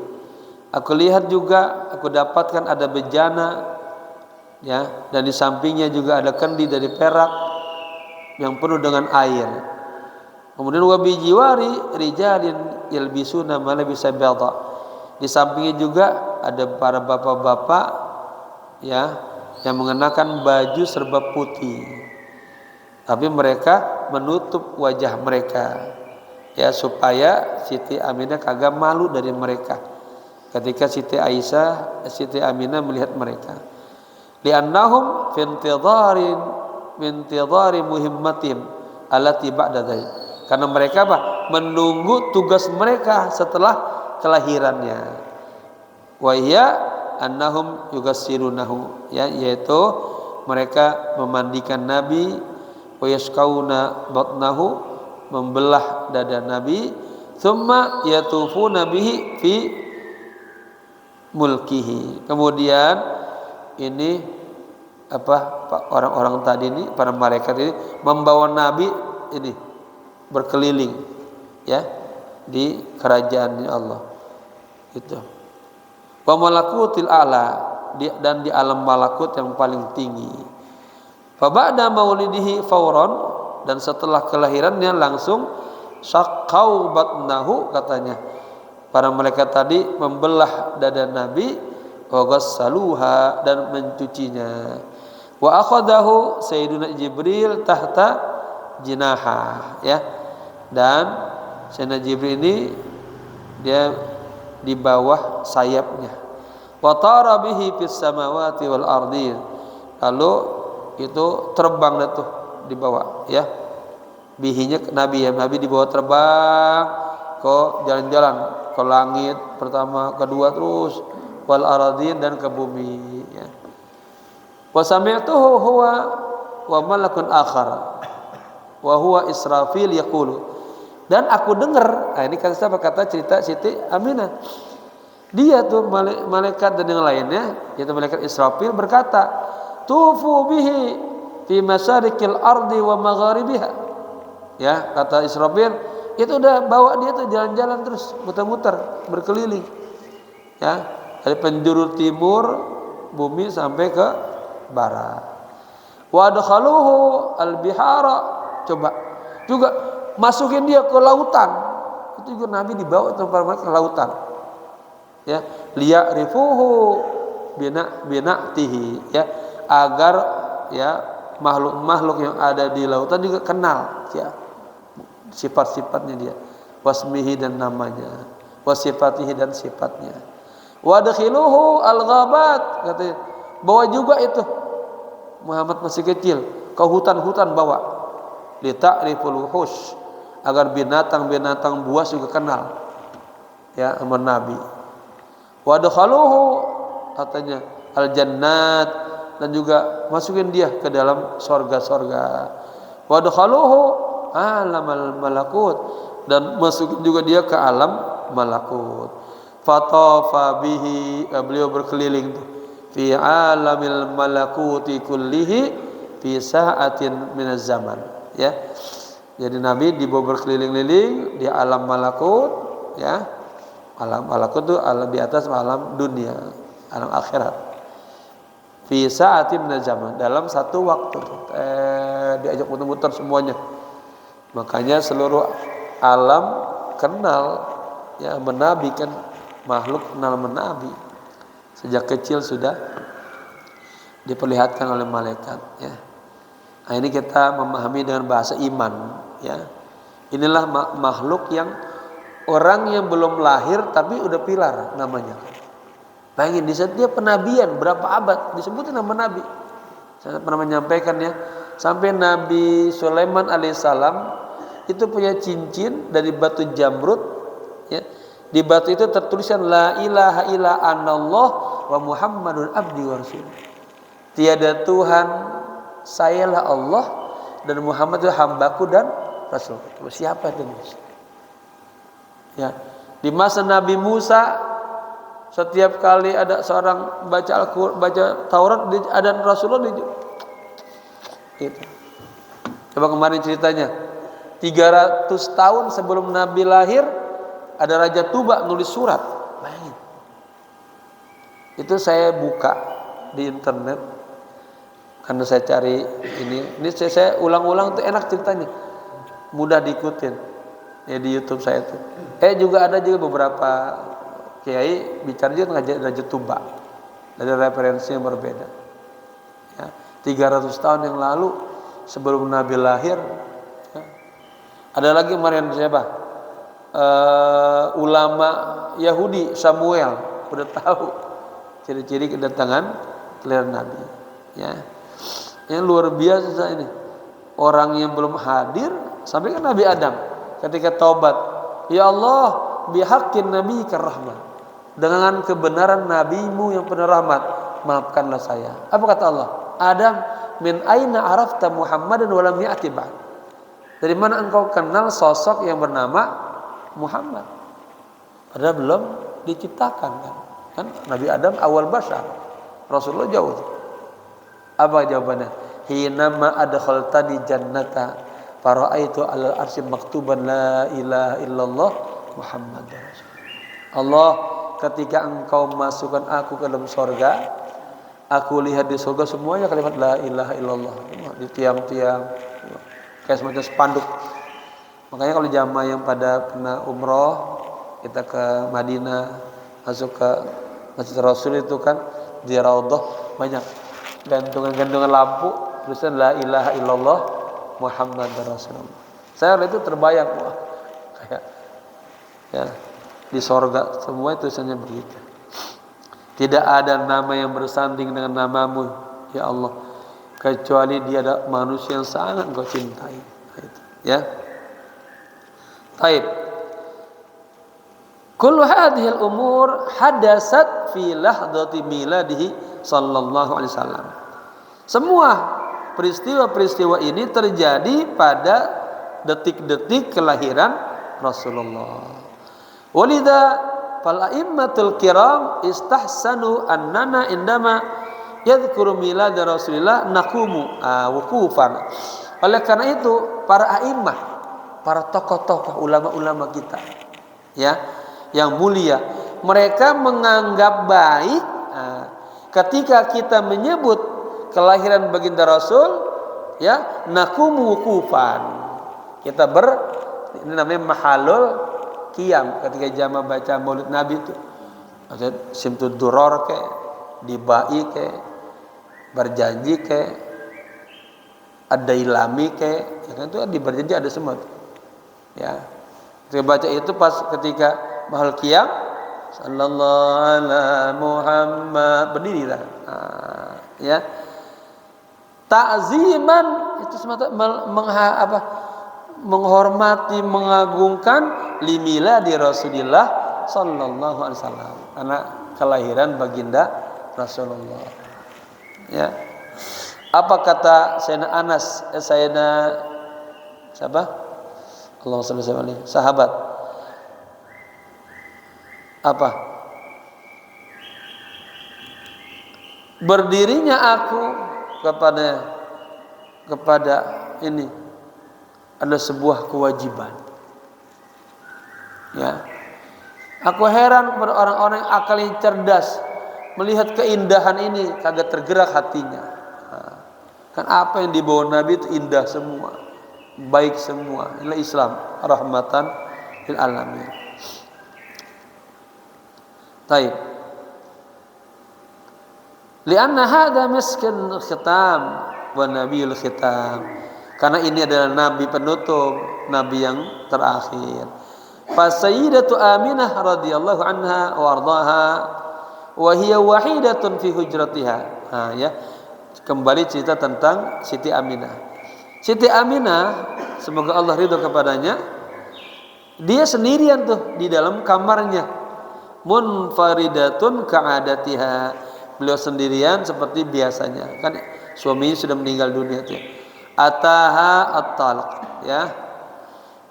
Aku lihat juga, aku dapatkan ada bejana, ya, dan di sampingnya juga ada kendi dari perak yang penuh dengan air. Kemudian wa bijiwari rijalin yalbisuna ma labisa bayda. Di sampingnya juga ada para bapak-bapak, ya, yang mengenakan baju serba putih. Tapi mereka menutup wajah mereka, ya, supaya Siti Aminah kagak malu dari mereka ketika Siti Aminah melihat mereka. Li'annahum fi intidhari muhimmatihim allati ba'da dzalik. Karena mereka menunggu tugas mereka setelah kelahirannya. Wa hiya annahum yugassirunahu, ya, yaitu mereka memandikan Nabi, wa yashkauna batnahu, membelah dada Nabi, thumma yatufuna bihi fi mulkihi. Kemudian ini orang-orang tadi ini, para malaikat ini membawa Nabi ini berkeliling, ya, di kerajaan Allah itu. Wa malakutil a'la, dan di alam malakut yang paling tinggi. Fa ba'da maulidihi fauran, dan setelah kelahirannya langsung syaqau batnahu, katanya para malaikat tadi membelah dada Nabi, wa ghassaluha, dan mencucinya. Wa akhadahu sayyiduna Jibril tahta jinaha, ya, dan Sayyidina Jibril ini dia di bawah sayapnya. Wa tara bihi fis samawati wal ardi, lalu itu terbang dah tuh dibawa, ya, bihinya Nabi, ya, Nabi dibawa terbang ke jalan-jalan ke langit pertama, kedua, terus wal aradin, dan ke bumi, ya. Wa sami'tuhu huwa wa malakun akhar wa huwa Israfil yaqulu, dan aku dengar, ini kata cerita Siti Aminah, dia tuh malaikat dan yang lainnya, yaitu malaikat Israfil berkata, tufu bihi fi masyarikil ardi wa magharibiha, ya, kata Israfil, itu udah bawa dia tuh jalan-jalan terus, muter-muter, berkeliling, ya, dari penjuru timur bumi sampai ke barat. Wa adkhaluhu al-bihara, coba juga masukin dia ke lautan. Itu juga Nabi dibawa ke lautan, ya, liya'rifuhu bina'tihi, ya, agar, ya, makhluk-makhluk yang ada di lautan juga kenal, ya, sifat-sifatnya dia, wasmihi, dan namanya, wasifatihi, dan sifatnya. Wadkhiluhu al-ghabat, katanya, bawa juga itu Muhammad masih kecil ke hutan-hutan, bawa li ta'riful wuhush, agar binatang-binatang buas juga kenal, ya, sama Nabi. Wadkhaluhu, katanya, al-jannat, dan juga masukin dia ke dalam sorga-sorga. Wadkhaluhu alamal malakut, dan masukin juga dia ke alam malakut. Fatafa bihi, beliau berkeliling fi alamil malakuti kullihi fi sa'atin minaz zaman, ya. Jadi Nabi dibawa berkeliling-liling di alam malakut, ya. Alam malakut itu alam di atas alam dunia, alam akhirat. Fi sa'atin minaz zaman, dalam satu waktu, diajak muter-muter semuanya. Makanya seluruh alam kenal, ya, menabi, kan makhluk kenal menabi sejak kecil sudah diperlihatkan oleh malaikat, ya. Nah, ini kita memahami dengan bahasa iman, ya. Inilah makhluk yang orang yang belum lahir tapi udah pilar namanya. Bayangin, di setiap penabian berapa abad disebutin nama Nabi. Saya pernah menyampaikan, ya, sampai Nabi Sulaiman alaihissalam itu punya cincin dari batu jamrud, ya, Di batu itu tertuliskan la ilaha illa anallah wa Muhammadun abdi wa rasul. Tiada Tuhan, sayalah Allah dan Muhammad itu hambaku dan rasul. Siapa itu? Ya. Di masa Nabi Musa, setiap kali ada seorang baca Taurat, ada Rasulullah gitu. Coba kemarin ceritanya 300 tahun sebelum Nabi lahir ada Raja Tuba nulis surat. Bayangin. Itu saya buka di internet karena saya cari ini saya ulang-ulang, itu enak ceritanya, mudah diikutin ya di YouTube saya itu. Juga ada juga beberapa kiai bicara juga ngajar Raja Tuba dari referensi yang berbeda ya, 300 tahun yang lalu sebelum Nabi lahir ya. Ada lagi kemarin siapa, ulama Yahudi Samuel udah tahu ciri-ciri kedatangan kelahiran Nabi ya. Yang luar biasa ini, orang yang belum hadir sampai kan Nabi Adam ketika taubat, ya Allah bihaqqin nabiyikar rahmah, dengan kebenaran nabimu yang penuh rahmat, maafkanlah saya. Apa kata Allah? Adam, min aina arafta Muhammadan wa lam ya'ti ba'd. Dari mana engkau kenal sosok yang bernama Muhammad? Padahal belum diciptakan kan Nabi Adam awal bashar, Rasulullah jauh. Apa jawabannya? Hinama adkhaltani jannata fara'aitu 'alal arsy maktuban la ilaha illallah Muhammadar Rasulullah. Allah, ketika engkau masukkan aku ke dalam surga, aku lihat di surga semuanya kalimat la ilaha illallah di tiang-tiang kayak semacam spanduk. Makanya kalau jamaah yang pada pernah umroh, kita ke Madinah, masuk ke Masjid Rasul itu kan di Raudhah banyak gantungan-gantungan lampu tulisan la ilaha illallah Muhammadar Rasulullah. Saya itu terbayang, wah kayak ya di sorga semua tulisannya begitu. Tidak ada nama yang bersanding dengan namamu ya Allah, kecuali dia ada manusia yang sangat engkau cintai. Ya. Baik. Kullu hadhil umur hadasat fi lahdati miladihi sallallahu alaihi wasallam. Semua peristiwa-peristiwa ini terjadi pada detik-detik kelahiran Rasulullah. Walidha fal a'immatul kiram istahsanu annana indama yadhkuru milad Rasulillah naqumu wuqufan. Oleh karena itu para a'immah, para tokoh-tokoh ulama-ulama kita ya yang mulia, mereka menganggap baik ketika kita menyebut kelahiran baginda Rasul ya naqumu wuqufan. Kita ini namanya mahalul qiyam ketika jamaah baca Maulid Nabi itu. Ada simtud duror ke, dibai ke, berjanji ke, ada ilami ke, ya kan itu di berjanji ada semua. Ya. Kita baca itu pas ketika mahal qiyam sallallahu ala Muhammad berdiri lah. Ya. Ta'ziman itu semata menghormati, mengagungkan limila di Rasulullah sallallahu alaihi wasallam, karena kelahiran baginda Rasulullah. Ya. Apa kata Sayyidina Anas, Sayyidina siapa? Allahumma shalli alaihi sahabat. Apa? Berdirinya aku kepada ini adalah sebuah kewajiban. Ya. Aku heran kepada orang-orang yang akalnya cerdas melihat keindahan ini kagak tergerak hatinya. Kan apa yang dibawa Nabi itu indah semua, baik semua. Inilah Islam, rahmatan lil alamin. Baik. Lianna hadza miskin khitam wa nabiyul khitam. Karena ini adalah nabi penutup, nabi yang terakhir. Fa sayyidatu Aminah radhiyallahu anha wa ardhaha wa hiya wahidatun fi hujratiha. Ya. Kembali cerita tentang Siti Aminah. Siti Aminah, semoga Allah ridho kepadanya, Dia sendirian tuh di dalam kamarnya. Munfaridatun ka'adatiha. Beliau sendirian seperti biasanya. Kan suaminya sudah meninggal dunia tuh. Ataha at-talaq, ya.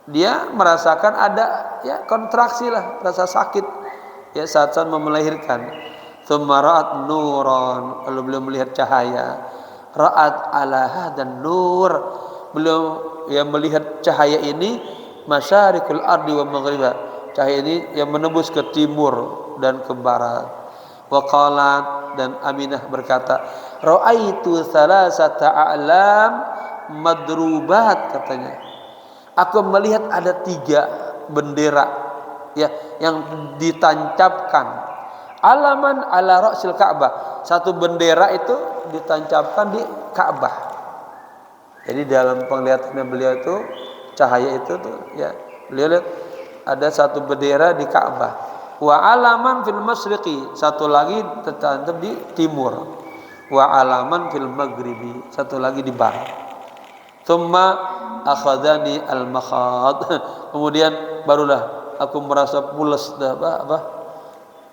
Dia merasakan ada ya kontraksi lah, rasa sakit ya saat mau melahirkan. Tsumma ra'at nuran, lalu beliau melihat cahaya. Ra'at ala hadan nur, beliau yang melihat cahaya ini masyarikul ardi wa maghriba, cahaya ini yang menembus ke timur dan ke barat. Wa qalat, dan Aminah berkata, ra'aitu salasata a'lam madrubat, katanya, aku melihat ada 3 bendera ya yang ditancapkan. Alaman ala ra'sil Ka'bah, satu bendera itu ditancapkan di Ka'bah. Jadi dalam penglihatannya beliau itu cahaya itu tuh ya, beliau lihat ada satu bendera di Ka'bah. Wa alaman fil masyriqi, satu lagi tertancap di timur. Wa alaman fil maghribi, satu lagi di barat. Tsumma akhadani al-makhad, kemudian barulah aku merasa pules,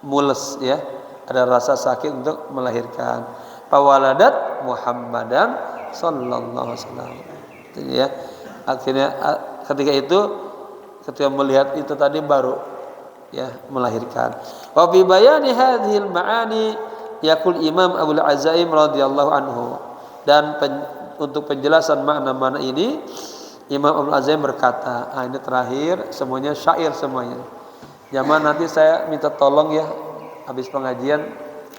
mules ya, ada rasa sakit untuk melahirkan. Fawaladat Muhammadan sallallahu alaihi wasallam. Ya, akhirnya ketika itu, ketika melihat itu tadi baru ya melahirkan. Wa fi bayani hadhil ma'ani yaqul Imam Abul Azaim radhiyallahu anhu, dan untuk penjelasan makna-makna ini Imam Abul Azaim berkata, ini terakhir semuanya syair semuanya. Zaman nanti saya minta tolong ya, habis pengajian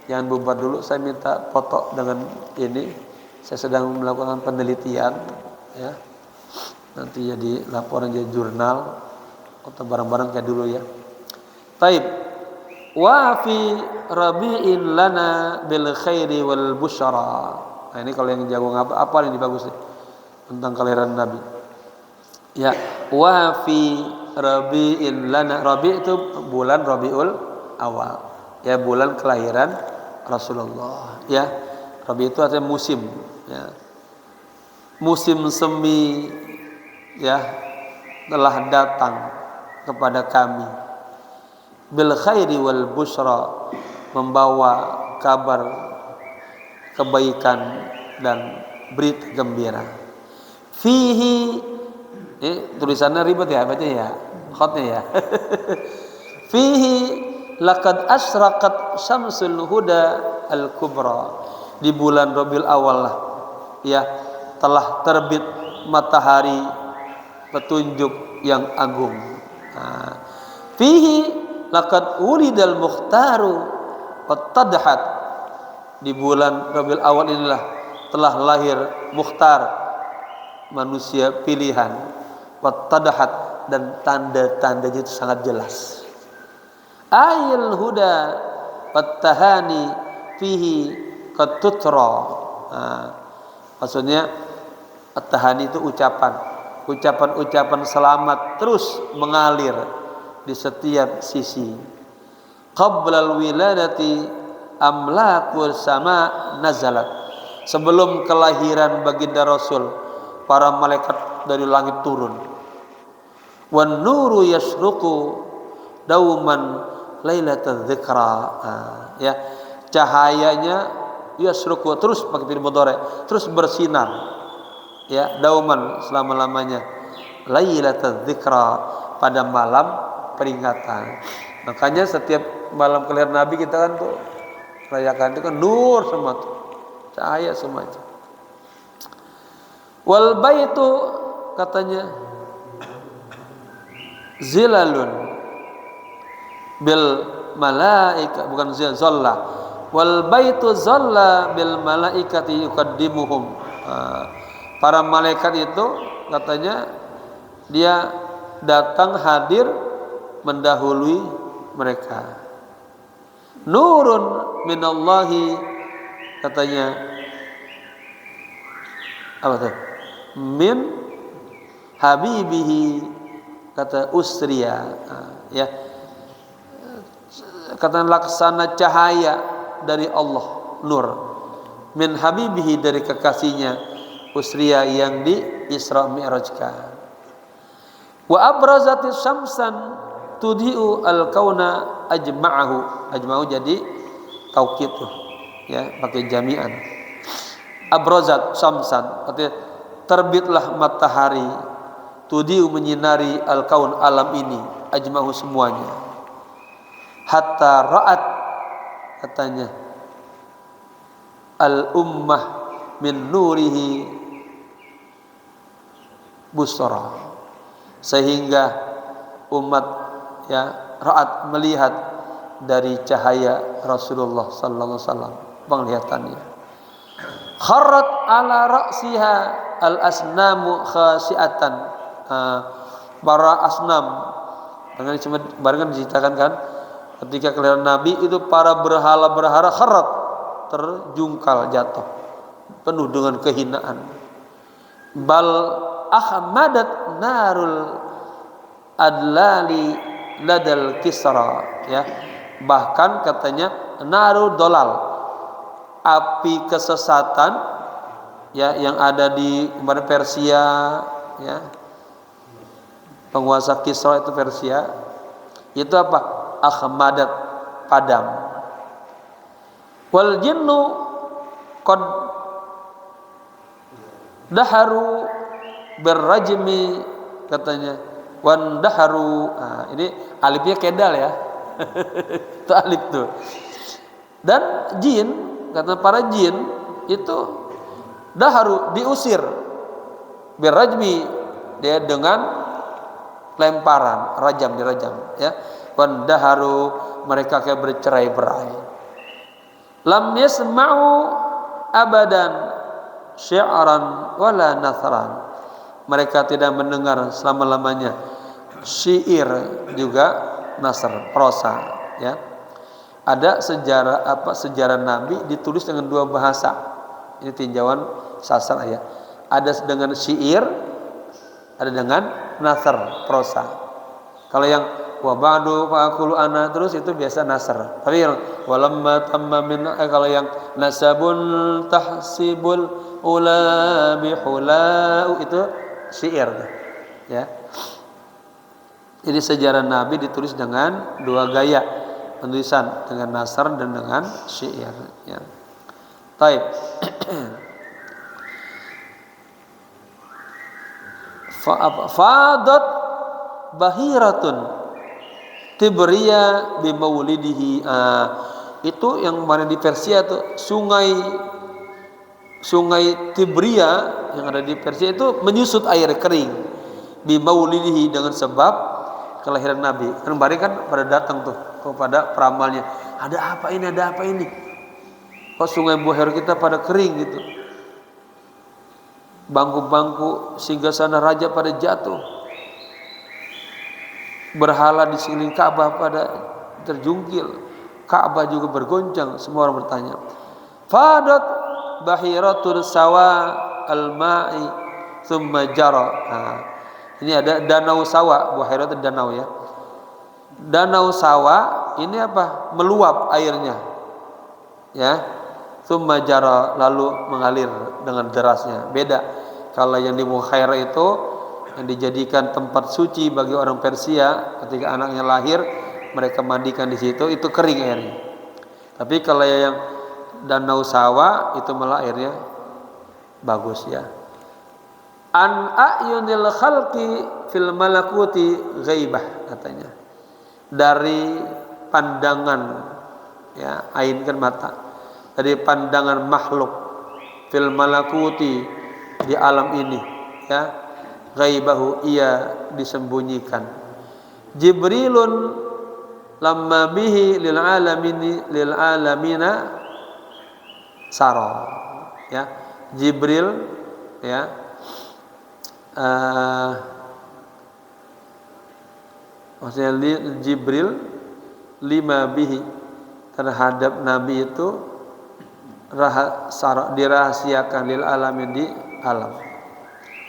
jangan bubar dulu, saya minta foto dengan ini. Saya sedang melakukan penelitian ya. Nanti jadi laporan jadi jurnal atau barang-barang kayak dulu ya. Taib. Wa fi rabi'in lana bil khairi wal busyara. Nah, ini kalau yang jago apa yang bagus nih tentang kelahiran Nabi. Ya, wa fi Rabi'in lana, Rabi' itu bulan Rabiul Awal, ya bulan kelahiran Rasulullah. Ya, Rabi' itu artinya musim, ya. Musim semi, ya, telah datang kepada kami. Bil khairi wal busyra, membawa kabar kebaikan dan berita gembira. Fihi, tulisannya ribet ya baca ya, khotnya ya. Fihi laqad asraqat syamsul huda al kubra, di bulan Rabiul Awal lah ya telah terbit matahari petunjuk yang agung. Fihi laqad ulidal mukhtaru wattadhat, di bulan Rabiul Awal inilah telah lahir Mukhtar, manusia pilihan. Wattadahat, dan tanda-tandanya itu sangat jelas. Ayil huda wattahani fihi katutra. Maksudnya at-tahani itu ucapan selamat terus mengalir di setiap sisi. Qablal wiladati amlakul sama nazalat, sebelum kelahiran baginda Rasul para malaikat dari langit turun. Wan nuru yasruqu dauman lailatul dzikra, ya cahayanya yasruqu terus pakai fi'il mudhari, terus bersinar ya dauman selama-lamanya, lailatul dzikra pada malam peringatan. Makanya setiap malam kelahiran Nabi kita kan tuh rayakan itu kan nur semua tuh, cahaya semua itu. Wal baitu, katanya, zilalun bil malaika, bukan zalla. Wal baitu zalla bil malaikati yuqaddimuhum. Para malaikat itu katanya dia datang hadir mendahului mereka. Nurun minallahi, katanya apa tuh? Min habibihi, kata usriya, ya kata laksana cahaya dari Allah, nur. Min habibihi, dari kekasihnya, usriya yang di Isra Mi'rajkan. Wa abrazatis syamsan tudhi'u al-kauna ajma'u jadi taukid tuh ya, pakai jami'an. Abrazat syamsan artinya terbitlah matahari, tudhi'u menyinari al-kaun alam ini, ajma'u semuanya. Hatta ra'at katanya al-ummah min nurihi busra, sehingga umat ya ra'at melihat dari cahaya Rasulullah sallallahu alaihi wasallam penglihatannya. Kharrat ala ra'siha al-asnamu khasi'atan, para asnam dengan barengan diceritakan kan ketika kelahiran Nabi itu para berhala-berhala kharrat, terjungkal jatuh penuh dengan kehinaan. Bal ahmadat narul adlali ladal kisra ya, bahkan katanya narul dolal, api kesesatan ya yang ada di kemarin Persia ya, penguasa Kisra itu Persia, itu apa? Ahmadat, padam. Wal jinnu qad daharu berrajmi katanya, wan daharu, ini alifnya kedal ya. Itu alif tuh. Dan jin, kata para jin itu daharu, diusir, berrajmi, dia dengan lemparan, rajam, dirajam ya. Wan daharu, mereka kayak bercerai-berai. Lam yasma'u abadan syi'ran wala nathran, mereka tidak mendengar selama-lamanya syair juga nasr, prosa ya. Ada sejarah Nabi ditulis dengan dua bahasa. Ini tinjauan sastra ya. Ada dengan syair, ada dengan nasr, prosa. Kalau yang wa ba'du faqulu ana terus itu biasa nasr. Tapi yang walamma tamma min, kalau yang nasabun tahsibul ula bihulau itu syair ya. Jadi sejarah Nabi ditulis dengan dua gaya penulisan, dengan nasr dan dengan syair ya. Taib. Fadat bahiratun Tibriya bimaulidihi, itu yang kemarin di Persia itu sungai Tibriya yang ada di Persia itu menyusut air kering bimaulidihi dengan sebab kelahiran Nabi. Kan kemarin kan pada datang tuh kepada peramalnya, ada apa ini, kok sungai Buhair kita pada kering gitu, bangku-bangku singgasana raja pada jatuh, berhala di sekeliling Ka'bah pada terjungkil, Ka'bah juga bergoncang. Semua orang bertanya. Fadat bahiratul sawa al-ma'i thumma jara. Ini ada danau sawa, bahiratul danau ya. Danau sawa ini apa? Meluap airnya. Ya. Thumma jara, lalu mengalir dengan derasnya. Beda kalau yang di Bukhaira itu yang dijadikan tempat suci bagi orang Persia, ketika anaknya lahir mereka mandikan di situ, itu kering airnya. Tapi kalau yang danau sawa itu malah airnya bagus ya. An a'yunil khalqi fil malakuti ghaibah katanya, dari pandangan ya, ain kan mata, dari pandangan makhluk fil malakuti di alam ini ya, ghaibahu, ia disembunyikan. Jibrilun lamma bihi lil alamina sara ya. Jibril ya, maksudnya Jibril lima bihi, terhadap Nabi itu dirahasiakan lil alamin, di alam.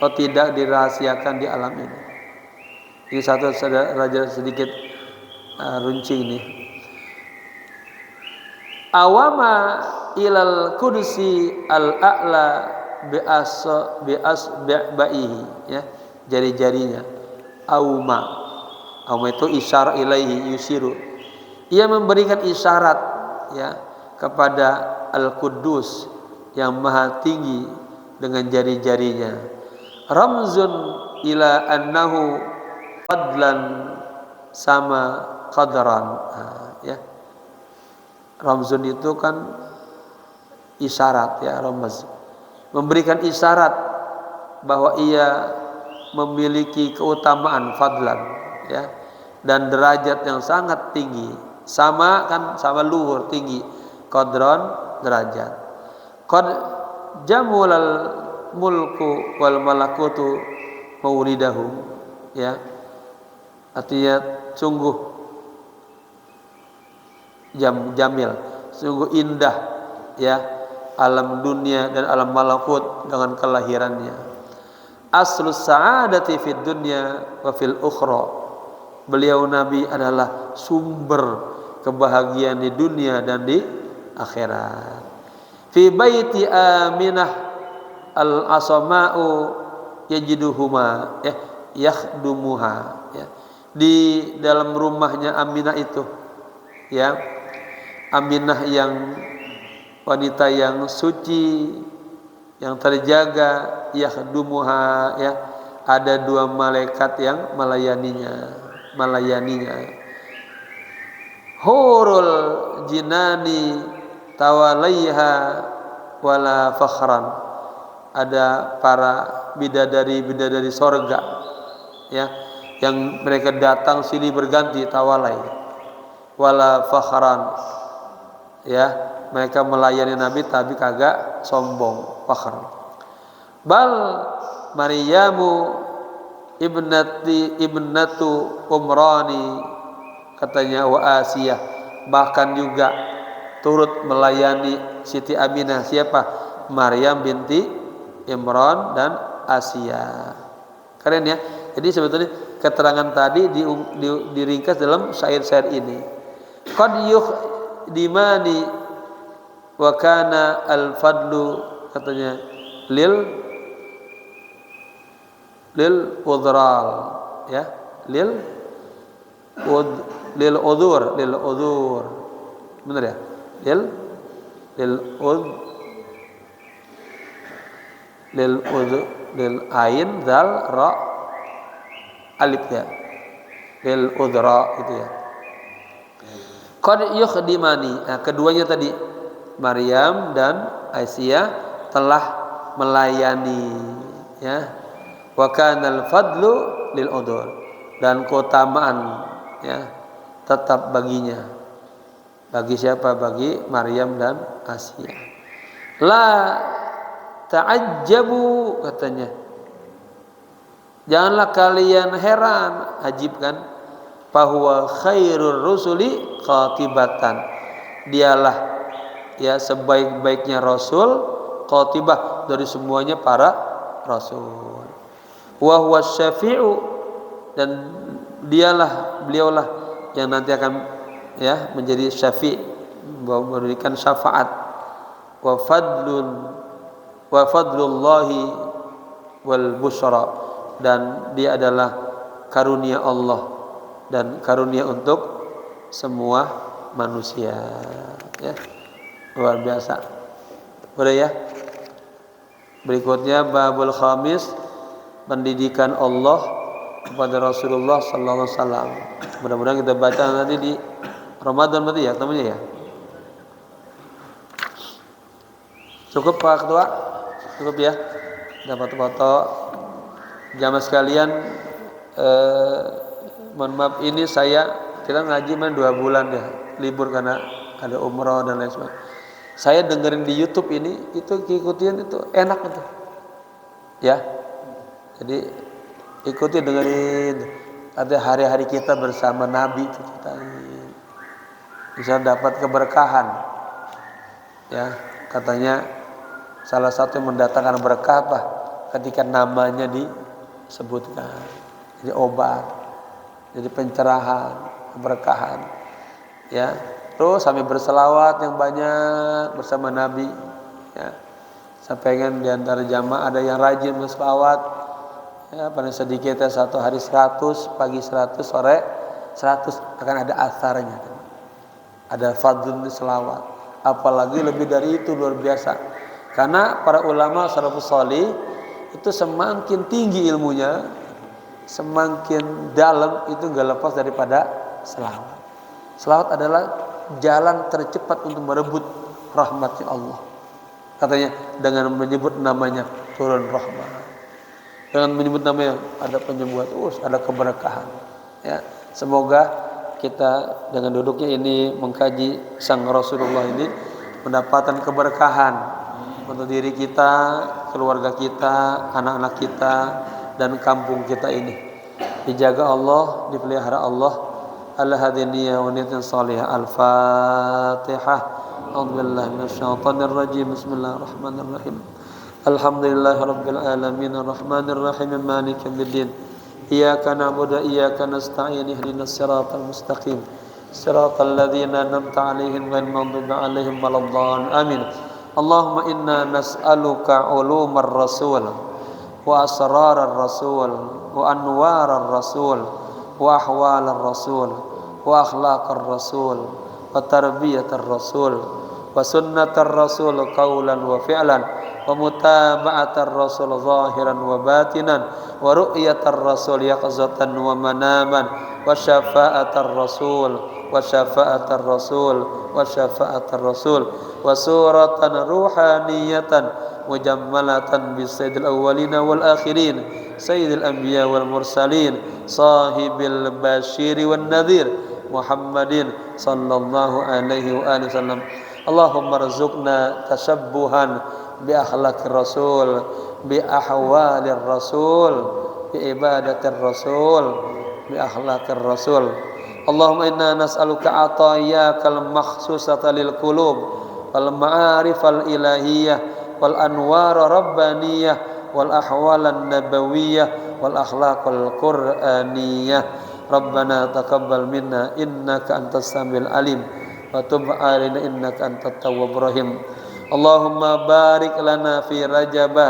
Oh, tidak dirahasiakan di alam ini. Ini satu raja sedikit runcing nih. Awama ilal kudusi al-a'la bi'asba'ihi ya, jari-jarinya Auma itu isyara ilaihi yusiru. Ia memberikan isyarat ya kepada Al-Quddus yang maha tinggi dengan jari-jarinya. Ramzun ila annahu fadlan sama qadran. Ya. Ramzun itu kan isyarat ya, ramaz. Memberikan isyarat bahwa ia memiliki keutamaan fadlan ya dan derajat yang sangat tinggi. Sama kan, sama luhur, tinggi. Qadran, derajat. Qad jamulal mulku wal malakutu maulidahu ya. Artinya sungguh jamil, sungguh indah ya alam dunia dan alam malakut dengan kelahirannya. Aslus sa'adati fid dunya wa fil ukhra. Beliau Nabi adalah sumber kebahagiaan di dunia dan di akhirat. Fi baiti Aminah al-asama'u yajiduhuma yakhdumuha ya. Di dalam rumahnya Aminah itu ya, Aminah yang wanita yang suci, yang terjaga, yakhdumuha ya, ada dua malaikat yang melayaninya. Hurul jinani tawalaiha wala fakhran. Ada para bidadari sorga ya, yang mereka datang sini berganti tawalai wala fakhran ya, mereka melayani Nabi tapi kagak sombong, fakhr. Bal Maryamu ibnatu Umrani, katanya, wa Asiyah, bahkan juga turut melayani Siti Aminah. Siapa? Maryam binti Imran dan Asiyah. Keren ya. Jadi sebetulnya keterangan tadi diringkas dalam syair-syair ini. Qad dimani wa kana al-fadlu, katanya, lil udral ya, lil udzur, benar ya, lil ain zal ra alif ya, lil udra itu ya. Qad yukhdimani, nah, keduanya tadi Maryam dan Aisyah telah melayani ya. Wa kanal fadlu lil udur, dan keutamaan ya tetap baginya. Bagi siapa? Bagi Maryam dan Asiyah. La ta'ajjabu, katanya, janganlah kalian heran, ajib kan, bahwa khairur rusuli khatibatan, dialah ya sebaik-baiknya rasul, khatibah, dari semuanya para rasul. Wa huwa syafi'u, dan beliaulah yang nanti akan ya menjadi syafi', memberikan syafaat. Wa fadlullahi wal busyra, dan dia adalah karunia Allah dan karunia untuk semua manusia ya. Luar biasa. Boleh ya. Berikutnya babul khamis, pendidikan Allah kepada Rasulullah sallallahu alaihi wasallam. Mudah-mudahan kita baca nanti di Ramadan berarti ya, temannya ya. Cukup Pak Ketua? Cukup ya. Dapat foto. Jamaah sekalian, mohon maaf, ini kita ngaji 2 bulan ya, libur karena ada umroh dan lain sebagainya. Saya dengerin di YouTube ini, itu ikutin, itu enak itu. Ya. Jadi ikuti, dengerin, ada hari-hari kita bersama Nabi itu kita bisa dapat keberkahan ya. Katanya salah satu yang mendatangkan berkah apa? Ketika namanya disebutkan, jadi obat, jadi pencerahan, keberkahan ya. Terus sampai berselawat yang banyak bersama Nabi ya. Saya pengen di antara jamaah ada yang rajin berselawat Ya, paling sedikit ya 1 hari 100, pagi 100, sore 100 akan ada asarnya. Ada fadlun selawat. Apalagi lebih dari itu luar biasa. Karena para ulama salafus salih itu semakin tinggi ilmunya, semakin dalam itu enggak lepas daripada selawat. Selawat adalah jalan tercepat untuk merebut rahmatnya Allah. Katanya dengan menyebut namanya turun rahmat. Dengan menyebut namanya ada penyembuhan, ada keberkahan. Ya, semoga kita dengan duduknya ini mengkaji sang Rasulullah ini mendapatkan keberkahan untuk diri kita, keluarga kita, anak-anak kita, dan kampung kita ini. Dijaga Allah, dipelihara Allah. Al-hadiniyah wa niyatin salihah. Al-Fatihah. A'udzubillahi minasyaitonir rajim. Bismillahirrahmanirrahim. Alhamdulillahi rabbil alamin arrahmanir rahim maliki yaumiddin. Iyyaka na'budu wa iyyaka nasta'in ihdinas siratal mustaqim. Siratal ladzina an'amta 'alaihim ghairil maghdubi 'alaihim waladdallin. Amin. Allahumma inna nas'aluka 'ulumar rasul wa asrarar rasul wa anwarar rasul wa ahwalar rasul wa akhlaqar rasul wa tarbiyatar rasul wa sunnatar rasul qawlan wa fi'lan wa mutaba'atar rasul zahiran wa batinan wa ru'yatar rasul yaqzatan wa manaman wa syafa'atar rasul wa syafa'atar rasul wa syafa'atar rasul wa suratan ruhaniyatan mujammalatan bi sayyidil awwalina wal akhirin sayyidil anbiya wal mursalin sahibil basyiri wan nadhir Muhammadin sallallahu alaihi wa alihi wasallam. Allahumma rzuqna tashabbuhan bi akhlaqir rasul, bi ahwalir rasul, bi ibadatir rasul, bi akhlaqir rasul. Allahumma inna nas'aluka ataiyakal makhsusata lil qulub wal ma'arifal ilahiyah wal anwar rabbaniyah wal ahwalan nabawiyah wal akhlaqal qur'aniyah. Rabbana taqabbal minna innaka antas samiul alim wa tub alaina innaka antat tawwabur rahim. Allahumma barik lana fi rajaba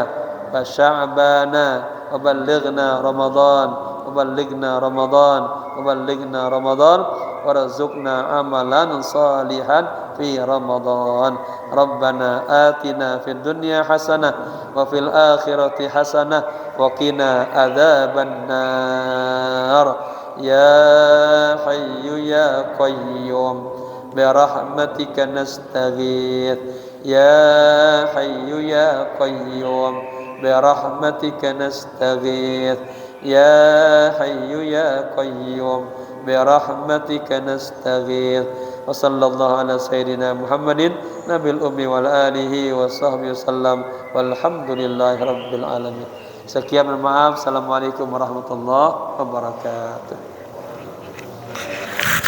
wa sya'bana wa ballighna ramadan wa ballighna ramadan wa ballighna ramadan warzuqna amalan salihan fi ramadan. Rabbana atina fid dunya hasanah wa fil akhirati hasanah wa qina adzaban nar. Ya Hayyu ya Qayyum bi rahmatika nastaghith. Ya Hayyu ya Qayyum bi rahmatika nastaghith. Ya Hayyu ya Qayyum bi rahmatika nastaghith. Wa sallallahu ala sayyidina Muhammadin nabil ummi wal alihi wa sahbihi wasallam walhamdulillahi rabbil alamin. Sekian, maaf. Assalamualaikum warahmatullahi wabarakatuh.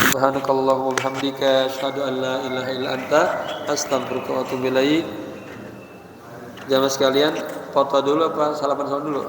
Subhanakallahumma wa bihamdika asyhadu an la ilaha illa anta astaghfiruka wa atubu ilaik. Jamaah sekalian, foto dulu apa salaman dulu?